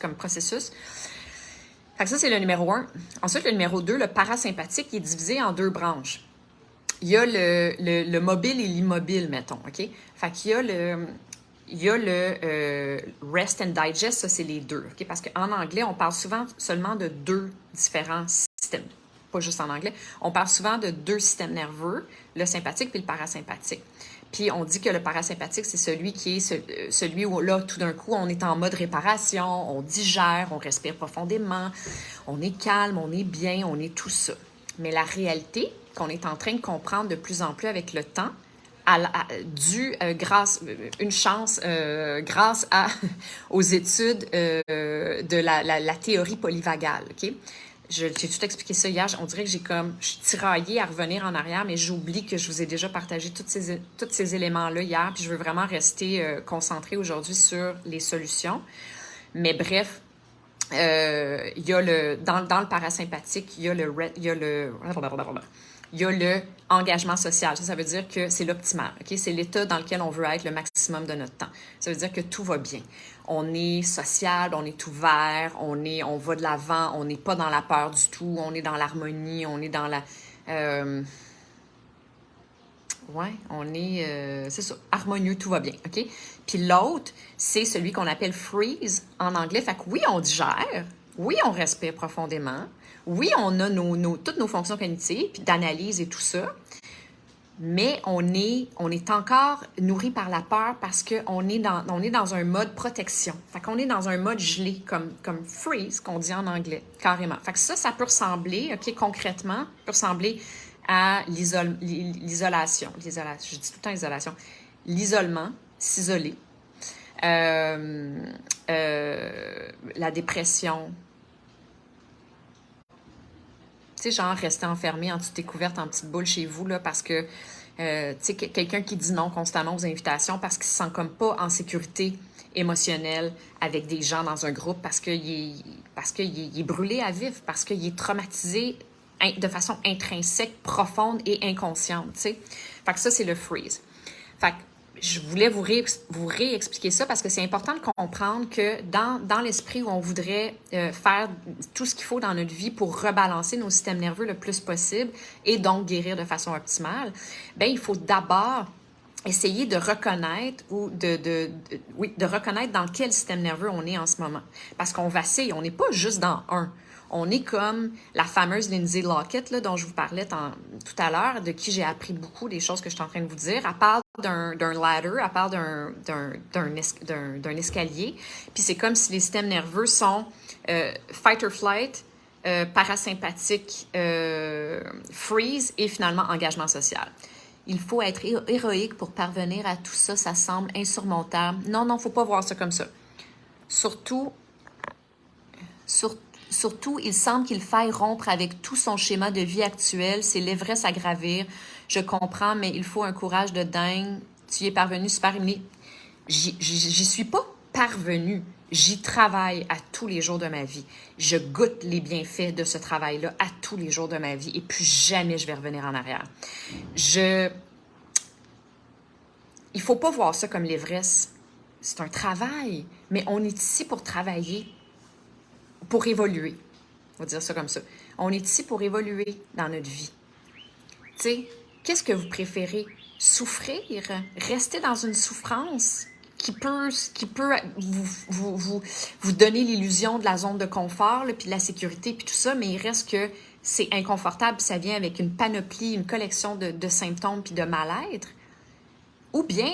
[SPEAKER 1] Fait que ça, c'est le numéro 1. Ensuite, le numéro 2, le parasympathique, il est divisé en 2 branches. Il y a le mobile et l'immobile, mettons. Okay? Fait qu'il y a le rest and digest, ça, c'est les 2. Okay? Parce qu'en anglais, on parle souvent seulement de 2 différents systèmes. Pas juste en anglais. On parle souvent de 2 systèmes nerveux, le sympathique puis le parasympathique. Puis on dit que le parasympathique, c'est celui qui est celui où là, tout d'un coup, on est en mode réparation, on digère, on respire profondément, on est calme, on est bien, on est tout ça. Mais la réalité, qu'on est en train de comprendre de plus en plus avec le temps, une chance grâce aux études de la théorie polyvagale, OK? J'ai tout expliqué ça hier. On dirait que je suis tiraillée à revenir en arrière, mais j'oublie que je vous ai déjà partagé tous ces éléments-là hier, puis je veux vraiment rester concentrée aujourd'hui sur les solutions. Mais bref, il y a dans le parasympathique, il y a le engagement social. Ça veut dire que c'est l'optimal. Okay? C'est l'état dans lequel on veut être le maximum de notre temps. Ça veut dire que tout va bien. On est sociable, on est ouvert, on va de l'avant, on n'est pas dans la peur du tout, on est dans l'harmonie, on est dans la... c'est ça, harmonieux, tout va bien, OK? Puis l'autre, c'est celui qu'on appelle freeze en anglais. Fait que oui, on digère, oui, on respire profondément, oui, on a toutes nos fonctions cognitives, puis d'analyse et tout ça, mais on est encore nourri par la peur parce qu'on est dans un mode protection. Fait qu'on est dans un mode gelé, comme freeze, qu'on dit en anglais, carrément. Fait que ça peut ressembler, OK, concrètement, peut ressembler à l'isolation. Je dis tout le temps isolation. L'isolement, s'isoler. La dépression. Tu sais, genre rester enfermé en petite découverte, en petite boule chez vous, là, parce que, tu sais, quelqu'un qui dit non constamment aux invitations parce qu'il se sent comme pas en sécurité émotionnelle avec des gens dans un groupe, parce qu'il est brûlé à vif, parce qu'il est traumatisé de façon intrinsèque, profonde et inconsciente, tu sais. Fait que ça, c'est le freeze. Fait que je voulais vous réexpliquer ça parce que c'est important de comprendre que dans l'esprit où on voudrait faire tout ce qu'il faut dans notre vie pour rebalancer nos systèmes nerveux le plus possible et donc guérir de façon optimale, bien, il faut d'abord essayer de reconnaître de reconnaître dans quel système nerveux on est en ce moment. Parce qu'on vacille, on n'est pas juste dans un. On est comme la fameuse Lindsay Lockett là, dont je vous parlais tout à l'heure, de qui j'ai appris beaucoup des choses que je suis en train de vous dire. Elle parle d'un ladder, elle parle d'un escalier. Puis c'est comme si les systèmes nerveux sont fight or flight, parasympathique, freeze et finalement engagement social. Il faut être héroïque pour parvenir à tout ça. Ça semble insurmontable. Non, il ne faut pas voir ça comme ça. Surtout, il semble qu'il faille rompre avec tout son schéma de vie actuel. C'est l'Everest à gravir. Je comprends, mais il faut un courage de dingue. Tu y es parvenu, super, Émilie. J'y suis pas parvenue. J'y travaille à tous les jours de ma vie. Je goûte les bienfaits de ce travail-là à tous les jours de ma vie et plus jamais je vais revenir en arrière. Il faut pas voir ça comme l'Everest. C'est un travail, mais on est ici pour travailler, pour évoluer. On va dire ça comme ça. On est ici pour évoluer dans notre vie. Tu sais, qu'est-ce que vous préférez? Souffrir? Rester dans une souffrance qui peut vous donner l'illusion de la zone de confort, là, puis de la sécurité, puis tout ça, mais il reste que c'est inconfortable, puis ça vient avec une panoplie, une collection de symptômes, puis de mal-être. Ou bien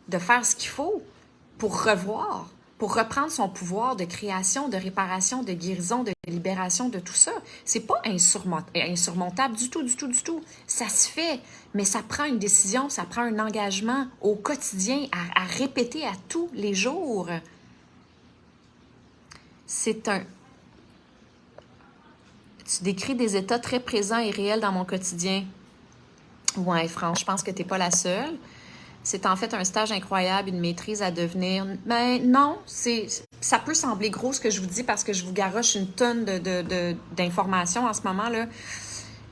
[SPEAKER 1] de faire ce qu'il faut pour revoir, pour reprendre son pouvoir de création, de réparation, de guérison, de libération, de tout ça. C'est pas insurmontable du tout, du tout, du tout. Ça se fait, mais ça prend une décision, ça prend un engagement au quotidien, à répéter à tous les jours. Tu décris des états très présents et réels dans mon quotidien. Ouais, franchement, je pense que t'es pas la seule. C'est en fait un stage incroyable, une maîtrise à devenir. Mais non, ça peut sembler gros ce que je vous dis parce que je vous garoche une tonne d'informations en ce moment-là.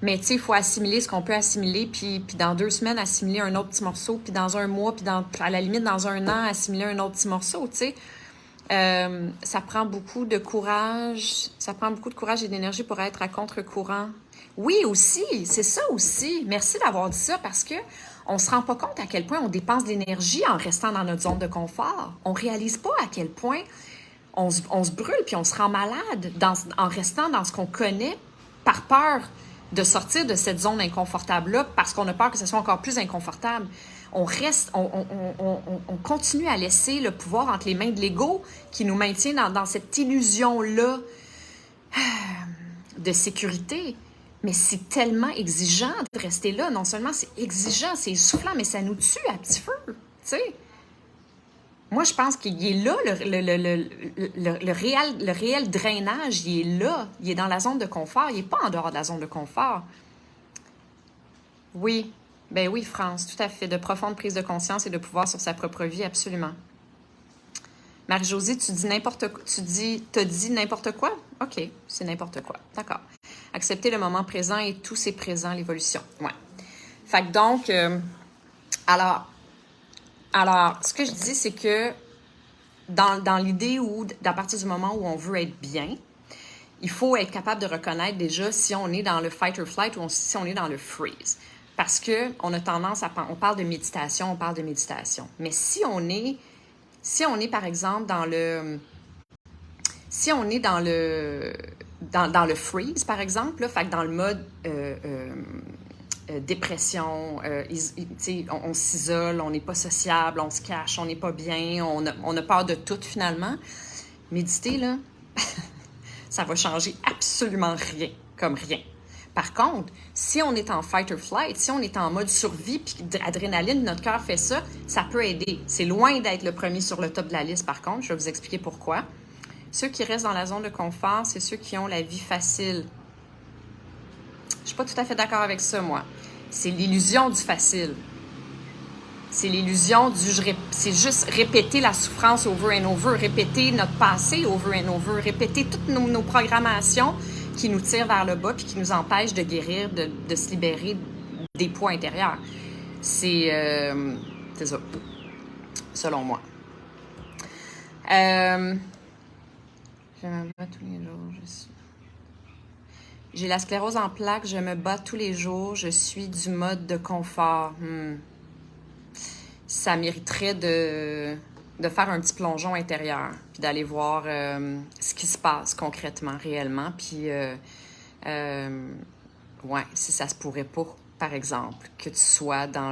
[SPEAKER 1] Mais tu sais, il faut assimiler ce qu'on peut assimiler, puis dans 2 semaines, assimiler un autre petit morceau, puis dans un mois, puis à la limite, dans 1 an, assimiler un autre petit morceau, tu sais. Ça prend beaucoup de courage. Ça prend beaucoup de courage et d'énergie pour être à contre-courant. Oui, aussi, c'est ça aussi. Merci d'avoir dit ça parce que on se rend pas compte à quel point on dépense de l'énergie en restant dans notre zone de confort. On réalise pas à quel point on se brûle puis on se rend malade en restant dans ce qu'on connaît par peur de sortir de cette zone inconfortable-là parce qu'on a peur que ce soit encore plus inconfortable. On continue à laisser le pouvoir entre les mains de l'ego qui nous maintient dans cette illusion-là de sécurité. Mais c'est tellement exigeant de rester là. Non seulement c'est exigeant, c'est essoufflant, mais ça nous tue à petit feu. Tu sais. Moi, je pense qu'il est là, le réel drainage, il est là. Il est dans la zone de confort. Il n'est pas en dehors de la zone de confort. Oui, ben oui, France, tout à fait. De profonde prise de conscience et de pouvoir sur sa propre vie, absolument. Marie-Josée, tu dis n'importe quoi. T'as dit n'importe quoi? OK, c'est n'importe quoi. D'accord. Accepter le moment présent et tout c'est présent, l'évolution. Ouais. Fait que donc, alors, ce que je dis, c'est que dans l'idée où, à partir du moment où on veut être bien, il faut être capable de reconnaître déjà si on est dans le fight or flight ou si on est dans le freeze. Parce qu'on a tendance à... On parle de méditation, Mais si on est, par exemple, dans le... Si on est dans le freeze, par exemple, là, fait que dans le mode dépression, on s'isole, on n'est pas sociable, on se cache, on n'est pas bien, on a peur de tout finalement. Méditer, là, ça va changer absolument rien, comme rien. Par contre, si on est en fight or flight, si on est en mode survie, puis adrénaline, notre cœur fait ça, ça peut aider. C'est loin d'être le premier sur le top de la liste, par contre. Je vais vous expliquer pourquoi. Ceux qui restent dans la zone de confort, c'est ceux qui ont la vie facile. Je suis pas tout à fait d'accord avec ça, moi. C'est l'illusion du facile. C'est l'illusion du... C'est juste répéter la souffrance over and over, répéter notre passé over and over, répéter toutes nos programmations qui nous tirent vers le bas puis qui nous empêchent de guérir, de se libérer des poids intérieurs. C'est ça, selon moi. Je me bats tous les jours, J'ai la sclérose en plaques, je me bats tous les jours, je suis du mode de confort. Ça mériterait de faire un petit plongeon intérieur, puis d'aller voir ce qui se passe concrètement, réellement. Puis, ouais, si ça se pourrait pas, par exemple, que tu sois dans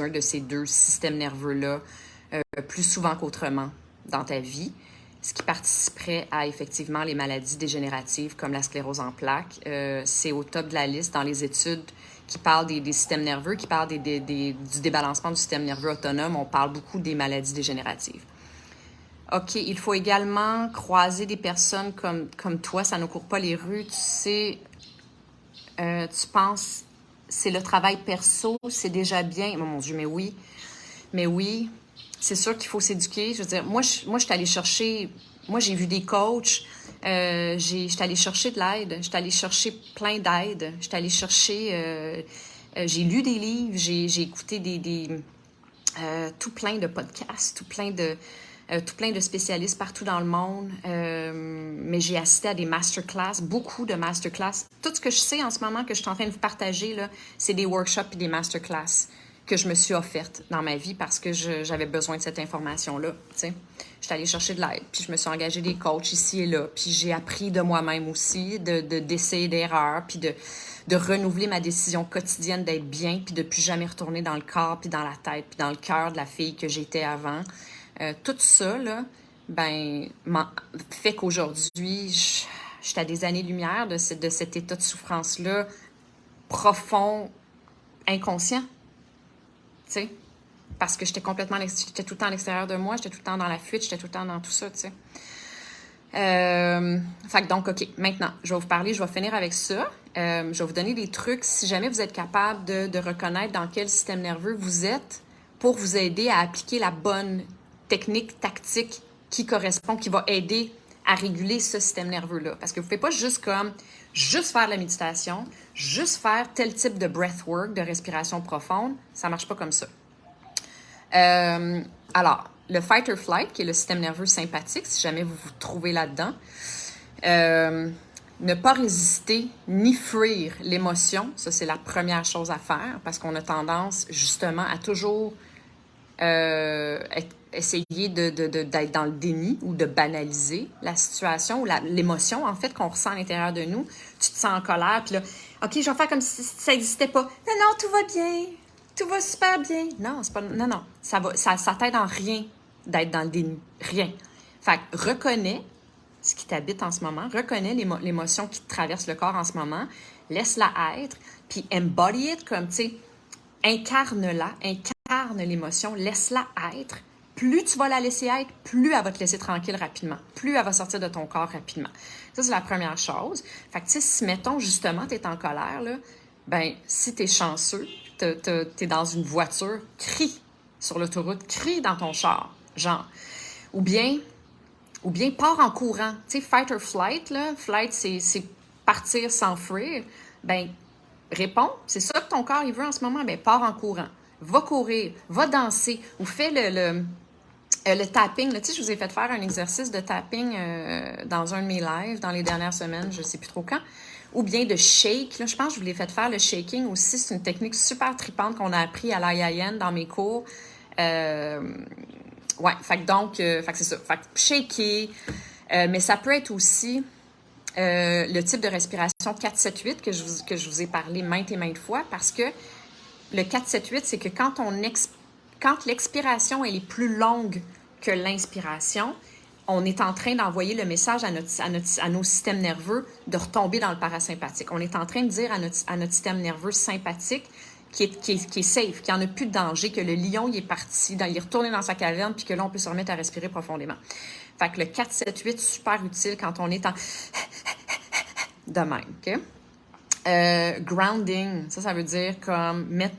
[SPEAKER 1] un de ces deux systèmes nerveux-là plus souvent qu'autrement dans ta vie, ce qui participerait à effectivement les maladies dégénératives comme la sclérose en plaques. C'est au top de la liste dans les études qui parlent des systèmes nerveux, qui parlent du débalancement du système nerveux autonome. On parle beaucoup des maladies dégénératives. OK, il faut également croiser des personnes comme toi. Ça ne court pas les rues. Tu sais, tu penses, c'est le travail perso, c'est déjà bien. Oh, mon Dieu, mais oui. Mais oui. C'est sûr qu'il faut s'éduquer. Je veux dire, moi, je suis allée chercher... Moi, j'ai vu des coachs. Je suis allée chercher de l'aide. Je suis allée chercher plein d'aide. Je suis allée chercher... j'ai lu des livres. J'ai écouté tout plein de podcasts, tout plein de spécialistes partout dans le monde. Mais j'ai assisté à des masterclass, beaucoup de masterclass. Tout ce que je sais en ce moment que je suis en train de vous partager, là, c'est des workshops et des masterclass que je me suis offerte dans ma vie parce que j'avais besoin de cette information-là. Je suis allée chercher de l'aide, puis je me suis engagée des coachs ici et là, puis j'ai appris de moi-même aussi, d'essayer d'erreurs, puis de renouveler ma décision quotidienne d'être bien, puis de plus jamais retourner dans le corps, puis dans la tête, puis dans le cœur de la fille que j'étais avant. Tout ça, là, fait qu'aujourd'hui, je suis à des années-lumière de cet état de souffrance-là profond, inconscient. Tu sais, parce que j'étais tout le temps à l'extérieur de moi, j'étais tout le temps dans la fuite, j'étais tout le temps dans tout ça, tu sais. Fait que donc, OK, maintenant, je vais finir avec ça. Je vais vous donner des trucs, si jamais vous êtes capable de reconnaître dans quel système nerveux vous êtes pour vous aider à appliquer la bonne technique, tactique qui correspond, qui va aider à réguler ce système nerveux-là. Parce que vous ne pouvez pas juste faire la méditation, juste faire tel type de breathwork, de respiration profonde. Ça ne marche pas comme ça. Alors, le fight or flight, qui est le système nerveux sympathique, si jamais vous vous trouvez là-dedans, ne pas résister ni fuir l'émotion, ça c'est la première chose à faire parce qu'on a tendance justement à toujours essayer d'être dans le déni ou de banaliser la situation ou l'émotion, en fait, qu'on ressent à l'intérieur de nous. Tu te sens en colère, puis là, OK, je vais faire comme si ça n'existait pas. Non, tout va bien. Tout va super bien. Non, c'est pas... Non. Ça t'aide en rien d'être dans le déni. Rien. Fait que reconnais ce qui t'habite en ce moment. Reconnais l'émotion qui te traverse le corps en ce moment. Laisse-la être, puis embody it comme, tu sais, incarne-la, incarne l'émotion, laisse-la être. Plus tu vas la laisser être, plus elle va te laisser tranquille rapidement. Plus elle va sortir de ton corps rapidement. Ça, c'est la première chose. Fait que, tu sais, si, mettons, justement, tu es en colère, là, ben, si tu es chanceux, tu es dans une voiture, crie sur l'autoroute, crie dans ton char, genre. Ou bien pars en courant. Tu sais, fight or flight, là. Flight, c'est partir sans fuir. Ben, réponds. C'est ça que ton corps, il veut en ce moment. Ben, pars en courant. Va courir, va danser ou fais le tapping. Là. Tu sais, je vous ai fait faire un exercice de tapping dans un de mes lives dans les dernières semaines, je ne sais plus trop quand. Ou bien de shake. Là, je pense que je vous l'ai fait faire le shaking aussi. C'est une technique super tripante qu'on a appris à l'IIN dans mes cours. Ouais, fait que c'est ça. Fait que shaker. Mais ça peut être aussi le type de respiration 4-7-8 que je vous ai parlé maintes et maintes fois parce que le 4-7-8, c'est que quand l'expiration elle est plus longue que l'inspiration, on est en train d'envoyer le message à nos systèmes nerveux de retomber dans le parasympathique. On est en train de dire à notre système nerveux sympathique qui est safe, qu'il n'y en a plus de danger, que le lion il est parti, il est retourné dans sa caverne, puis que là, on peut se remettre à respirer profondément. Fait que le 4-7-8, super utile quand on est en de même, OK? Grounding, ça veut dire comme mettre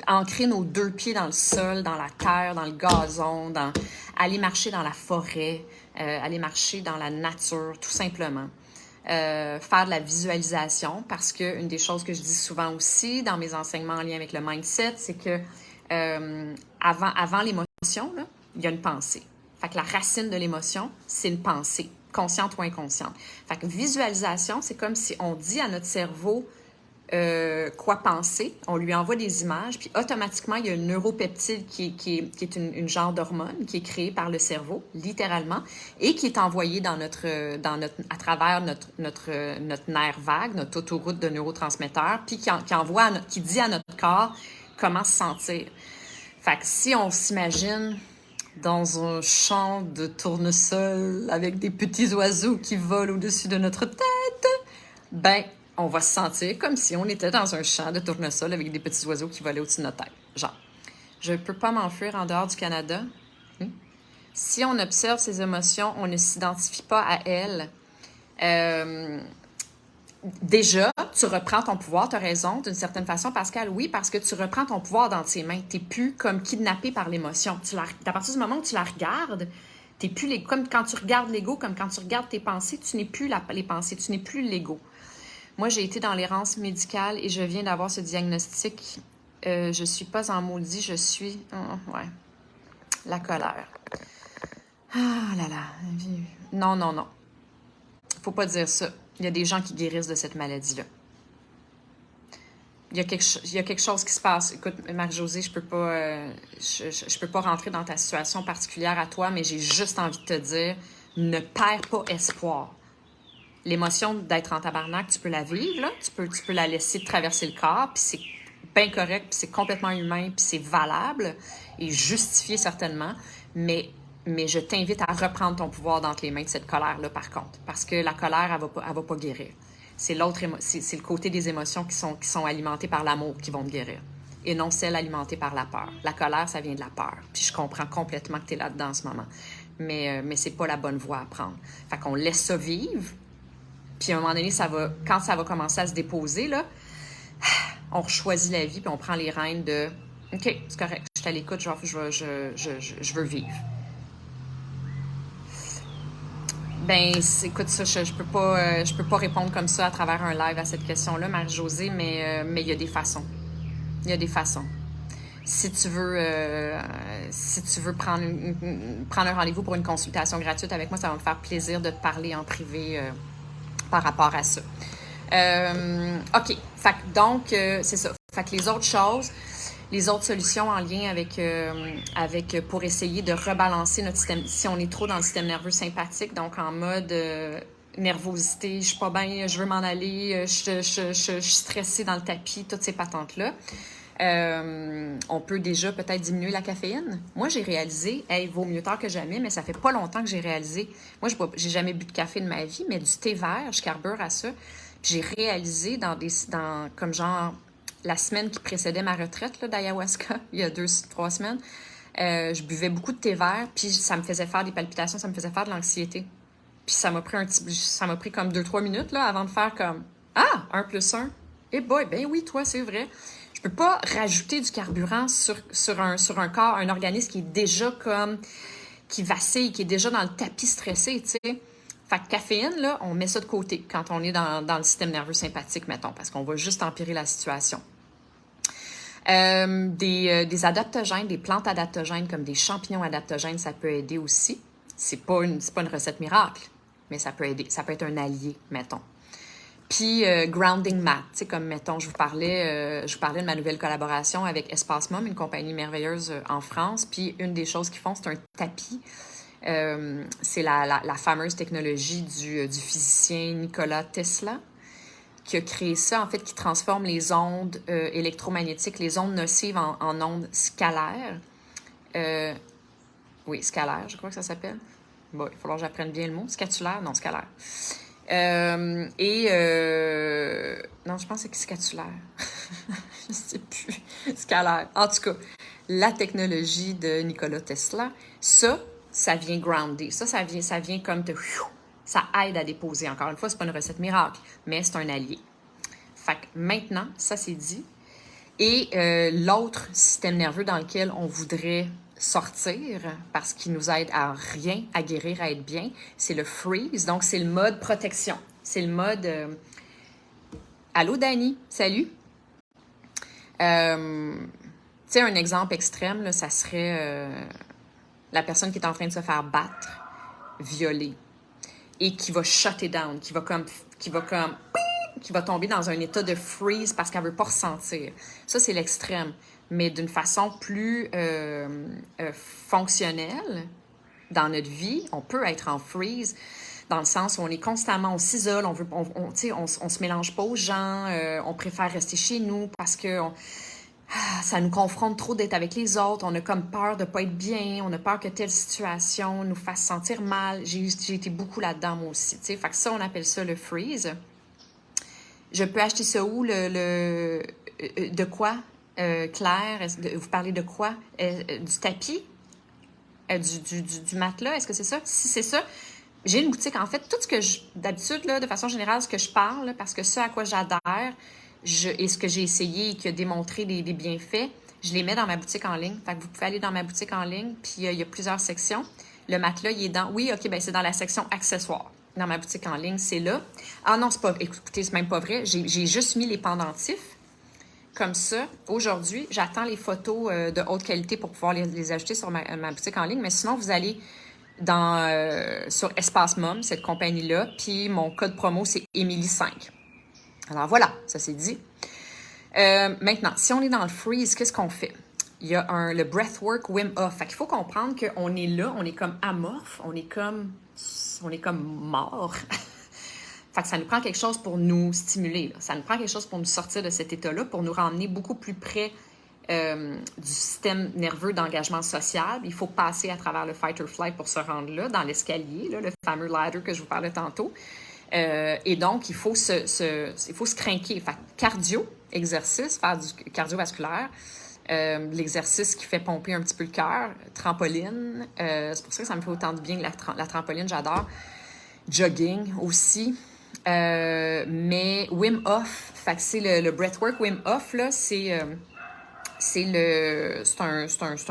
[SPEAKER 1] ancrer nos deux pieds dans le sol, dans la terre, dans le gazon, aller marcher dans la forêt, aller marcher dans la nature, tout simplement. Faire de la visualisation, parce que une des choses que je dis souvent aussi dans mes enseignements en lien avec le mindset, c'est que avant l'émotion, là, il y a une pensée. Fait que la racine de l'émotion, c'est une pensée, consciente ou inconsciente. Fait que visualisation, c'est comme si on dit à notre cerveau quoi penser, on lui envoie des images, puis automatiquement, il y a une neuropeptide qui est une genre d'hormone qui est créée par le cerveau, littéralement, et qui est envoyée à travers notre nerf vague, notre autoroute de neurotransmetteurs, puis qui dit à notre corps comment se sentir. Fait que si on s'imagine dans un champ de tournesol avec des petits oiseaux qui volent au-dessus de notre tête, ben, on va se sentir comme si on était dans un champ de tournesol avec des petits oiseaux qui volaient au-dessus de notre tête. Genre, je ne peux pas m'enfuir en dehors du Canada. Si on observe ces émotions, on ne s'identifie pas à elles. Déjà, tu reprends ton pouvoir, tu as raison, d'une certaine façon, Pascal, oui, parce que tu reprends ton pouvoir dans tes mains. Tu n'es plus comme kidnappé par l'émotion. À partir du moment où tu la regardes, t'es plus comme quand tu regardes l'ego, comme quand tu regardes tes pensées, tu n'es plus les pensées, tu n'es plus l'ego. Moi, j'ai été dans l'errance médicale et je viens d'avoir ce diagnostic. Je suis pas en maudit, je suis... ouais. La colère. Ah là là. Non, non, non. Faut pas dire ça. Il y a des gens qui guérissent de cette maladie-là. Il y a quelque chose qui se passe. Écoute, Marie-Josée, je peux pas rentrer dans ta situation particulière à toi, mais j'ai juste envie de te dire, ne perds pas espoir. L'émotion d'être en tabarnak, tu peux la vivre, là. Tu peux la laisser traverser le corps, puis c'est bien correct, puis c'est complètement humain, puis c'est valable et justifié certainement, mais je t'invite à reprendre ton pouvoir dans les mains de cette colère-là, par contre, parce que la colère, elle va pas guérir. C'est le côté des émotions qui sont alimentées par l'amour qui vont te guérir, et non celles alimentées par la peur. La colère, ça vient de la peur, puis je comprends complètement que tu es là-dedans en ce moment, mais c'est pas la bonne voie à prendre. Fait qu'on laisse ça vivre, puis à un moment donné, quand ça va commencer à se déposer, là, on choisit la vie, puis on prend les rênes de « OK, c'est correct, je suis à l'écoute, je veux vivre. » Ben, écoute, ça, je peux pas répondre comme ça à travers un live à cette question-là, Marie-Josée, mais il y a des façons. Il y a des façons. Si tu veux prendre un rendez-vous pour une consultation gratuite avec moi, ça va me faire plaisir de te parler en privé par rapport à ça. OK. Fait que donc, c'est ça. Fait que les autres choses, les autres solutions en lien avec pour essayer de rebalancer notre système, si on est trop dans le système nerveux sympathique, donc en mode nervosité, je suis pas bien, je veux m'en aller, je suis stressée dans le tapis, toutes ces patentes-là. On peut déjà peut-être diminuer la caféine. Moi, j'ai réalisé, hey, vaut mieux tard que jamais, mais ça fait pas longtemps que j'ai réalisé. Moi, j'ai jamais bu de café de ma vie, mais du thé vert, je carbure à ça. J'ai réalisé comme genre, la semaine qui précédait ma retraite là, d'ayahuasca, il y a 2, 3 semaines, je buvais beaucoup de thé vert, puis ça me faisait faire des palpitations, ça me faisait faire de l'anxiété. Puis ça m'a pris comme 2, 3 minutes là, avant de faire comme Ah, 1 + 1. Eh boy, ben oui, toi, c'est vrai. Je peux pas rajouter du carburant sur un corps, un organisme qui est déjà comme, qui vacille, qui est déjà dans le tapis stressé, tu sais. Fait que caféine, là, on met ça de côté quand on est dans le système nerveux sympathique, mettons, parce qu'on va juste empirer la situation. Des adaptogènes, des plantes adaptogènes comme des champignons adaptogènes, ça peut aider aussi. C'est pas une recette miracle, mais ça peut aider. Ça peut être un allié, mettons. Puis grounding mat, tu sais, comme mettons, je vous parlais de ma nouvelle collaboration avec Espace Mom, une compagnie merveilleuse en France. Puis une des choses qu'ils font, c'est un tapis. C'est la fameuse technologie du physicien Nikola Tesla qui a créé ça, en fait, qui transforme les ondes électromagnétiques, les ondes nocives en ondes scalaires. Oui, scalaire, je crois que ça s'appelle. Bon, il va falloir que j'apprenne bien le mot. Scatulaire? Non, scalaire. Non, je pense que c'est scatulaire. Je sais plus. Scalaire. En tout cas, la technologie de Nikola Tesla, ça vient grounder. Ça vient comme ça aide à déposer. Encore une fois, c'est pas une recette miracle, mais c'est un allié. Fait que maintenant, ça c'est dit. Et l'autre système nerveux dans lequel on voudrait sortir, parce qu'il nous aide à rien, à guérir, à être bien, c'est le freeze. Donc, c'est le mode protection. C'est le mode... Allô, Dani? Salut! Tu sais, un exemple extrême, là, ça serait la personne qui est en train de se faire battre, violer, et qui va shutter down, qui va tomber dans un état de freeze parce qu'elle ne veut pas ressentir. Ça, c'est l'extrême. Mais d'une façon plus fonctionnelle, dans notre vie, on peut être en freeze, dans le sens où on s'isole, on se mélange pas aux gens, on préfère rester chez nous parce que ça nous confronte trop d'être avec les autres, on a comme peur de pas être bien, on a peur que telle situation nous fasse sentir mal. J'ai été beaucoup là-dedans, moi aussi. Fait que ça, on appelle ça le freeze. Je peux acheter ça où, de quoi, Claire? Vous parlez de quoi? Du tapis? Du matelas? Est-ce que c'est ça? Si c'est ça, j'ai une boutique. En fait, tout ce que d'habitude, là, de façon générale, ce que je parle, parce que ce à quoi j'adhère, et ce que j'ai essayé et qui a démontré des bienfaits, je les mets dans ma boutique en ligne. Fait que vous pouvez aller dans ma boutique en ligne, puis il y a plusieurs sections. Le matelas, il est dans... Oui, OK, ben c'est dans la section accessoires. Dans ma boutique en ligne, c'est là. Ah non, c'est pas... Écoutez, c'est même pas vrai. J'ai juste mis les pendentifs. Comme ça, aujourd'hui, j'attends les photos de haute qualité pour pouvoir les ajouter sur ma boutique en ligne. Mais sinon, vous allez sur Espace Mom, cette compagnie-là, puis mon code promo, c'est Émilie5. Alors voilà, ça c'est dit. Maintenant, si on est dans le freeze, qu'est-ce qu'on fait? Il y a le breathwork Wim Hof. Fait qu'il faut comprendre qu'on est là, on est comme amorphe, on est comme mort. Fait que ça nous prend quelque chose pour nous stimuler. Là. Ça nous prend quelque chose pour nous sortir de cet état-là, pour nous ramener beaucoup plus près du système nerveux d'engagement social. Il faut passer à travers le fight or flight pour se rendre là, dans l'escalier, là, le fameux ladder que je vous parlais tantôt. Et donc, il faut se craquer. Fait cardio, exercice, faire du cardiovasculaire, l'exercice qui fait pomper un petit peu le cœur, trampoline, c'est pour ça que ça me fait autant de bien la trampoline, j'adore. Jogging aussi. Mais Wim Hof, fait que c'est le breathwork Wim Hof, là, c'est un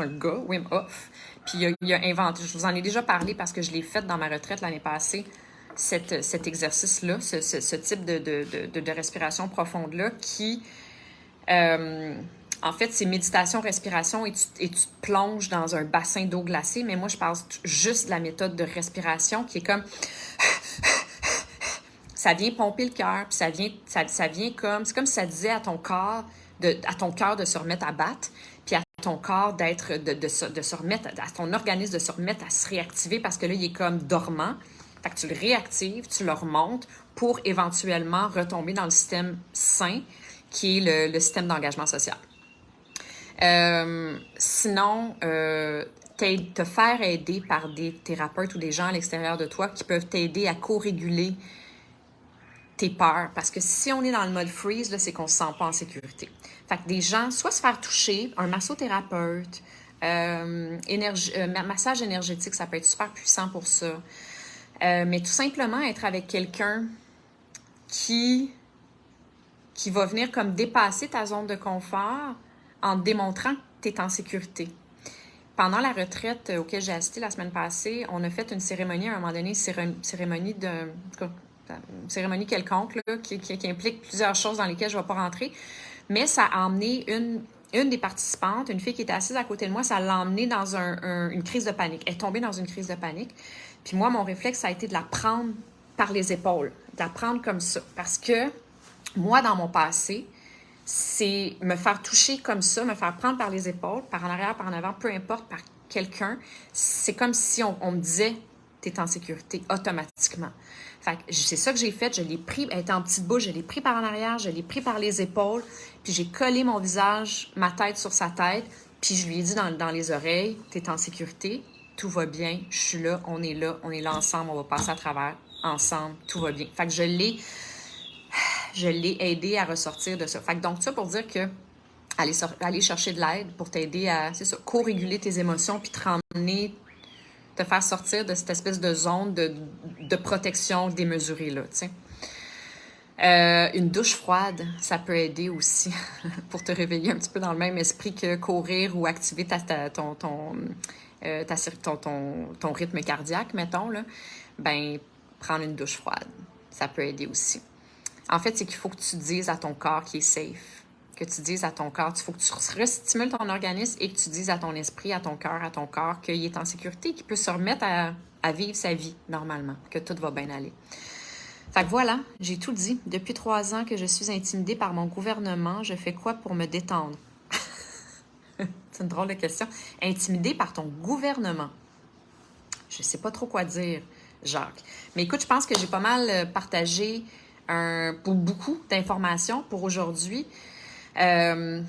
[SPEAKER 1] gars, Wim Hof. Puis il a inventé, je vous en ai déjà parlé parce que je l'ai fait dans ma retraite l'année passée, cet exercice-là, ce type de respiration profonde-là qui, en fait, c'est méditation, respiration et tu te plonges dans un bassin d'eau glacée. Mais moi, je parle juste de la méthode de respiration qui est comme... Ça vient pomper le cœur, puis ça vient comme... C'est comme si ça disait à ton corps, à ton cœur de se remettre à battre, puis à ton corps de se remettre, à ton organisme de se remettre à se réactiver parce que là, il est comme dormant. Fait que tu le réactives, tu le remontes pour éventuellement retomber dans le système sain qui est le système d'engagement social. Sinon, te faire aider par des thérapeutes ou des gens à l'extérieur de toi qui peuvent t'aider à co-réguler tes peurs. Parce que si on est dans le mode freeze, là, c'est qu'on se sent pas en sécurité. Fait que des gens, soit se faire toucher, un massothérapeute, massage énergétique, ça peut être super puissant pour ça. Mais tout simplement être avec quelqu'un qui va venir comme dépasser ta zone de confort en te démontrant que tu es en sécurité. Pendant la retraite auquel j'ai assisté la semaine passée, on a fait une cérémonie, à un moment donné, une cérémonie quelconque là, qui implique plusieurs choses dans lesquelles je ne vais pas rentrer, mais ça a emmené une des participantes, une fille qui était assise à côté de moi, ça l'a emmenée dans une crise de panique. Elle est tombée dans une crise de panique. Puis moi, mon réflexe, ça a été de la prendre par les épaules, de la prendre comme ça. Parce que moi, dans mon passé, c'est me faire toucher comme ça, me faire prendre par les épaules, par en arrière, par en avant, peu importe, par quelqu'un. C'est comme si on me disait « t'es en sécurité » automatiquement. Fait que c'est ça que j'ai fait. Je l'ai pris, elle était en petite bouche, je l'ai pris par en arrière, je l'ai pris par les épaules, puis j'ai collé mon visage, ma tête sur sa tête, puis je lui ai dit dans les oreilles « t'es en sécurité, tout va bien, je suis là, on est là ensemble, on va passer à travers, ensemble, tout va bien. » Fait que je l'ai aidé à ressortir de ça. Fait que donc ça pour dire que aller chercher de l'aide pour t'aider à, c'est ça, co-réguler tes émotions puis te faire sortir de cette espèce de zone de protection démesurée là, tu sais. Une douche froide, ça peut aider aussi pour te réveiller un petit peu dans le même esprit que courir ou activer ton rythme cardiaque, mettons, là. Ben, prendre une douche froide, ça peut aider aussi. En fait, c'est qu'il faut que tu dises à ton corps qu'il est safe, que tu dises à ton corps, il faut que tu restimules ton organisme et que tu dises à ton esprit, à ton corps qu'il est en sécurité, qu'il peut se remettre à vivre sa vie normalement, que tout va bien aller. Fait que voilà, j'ai tout dit. Depuis 3 ans que je suis intimidée par mon gouvernement, je fais quoi pour me détendre? C'est une drôle de question. Intimidée par ton gouvernement. Je sais pas trop quoi dire, Jacques. Mais écoute, je pense que j'ai pas mal partagé beaucoup d'informations pour aujourd'hui. Je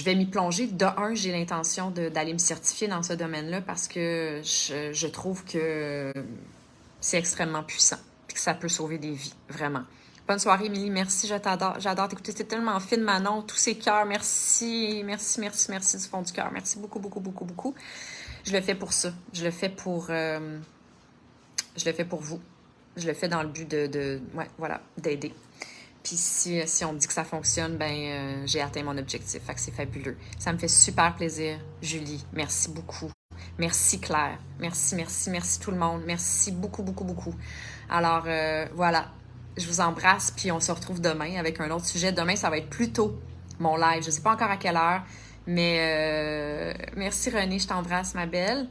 [SPEAKER 1] vais m'y plonger. De un, j'ai l'intention d'aller me certifier dans ce domaine-là parce que je trouve que c'est extrêmement puissant et que ça peut sauver des vies, vraiment. Bonne soirée, Émilie. Merci, je t'adore. J'adore t'écouter. C'est tellement fine, Manon. Tous ces cœurs. Merci, merci, merci, merci du fond du cœur. Merci beaucoup, beaucoup, beaucoup, beaucoup. Je le fais pour ça. Je le fais pour vous. Je le fais dans le but d'aider. Puis si on me dit que ça fonctionne, ben j'ai atteint mon objectif. Fait que c'est fabuleux. Ça me fait super plaisir, Julie. Merci beaucoup. Merci, Claire. Merci, merci, merci tout le monde. Merci beaucoup, beaucoup, beaucoup. Alors, voilà. Je vous embrasse, puis on se retrouve demain avec un autre sujet. Demain, ça va être plus tôt, mon live. Je ne sais pas encore à quelle heure, mais merci, Renée. Je t'embrasse, ma belle.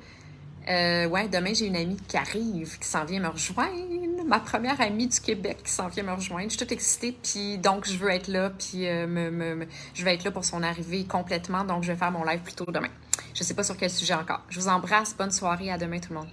[SPEAKER 1] Ouais, demain, j'ai une amie qui arrive, qui s'en vient me rejoindre. Ma première amie du Québec qui s'en vient me rejoindre. Je suis toute excitée, puis donc je veux être là, puis je vais être là pour son arrivée complètement. Donc, je vais faire mon live plus tôt demain. Je ne sais pas sur quel sujet encore. Je vous embrasse. Bonne soirée. À demain, tout le monde.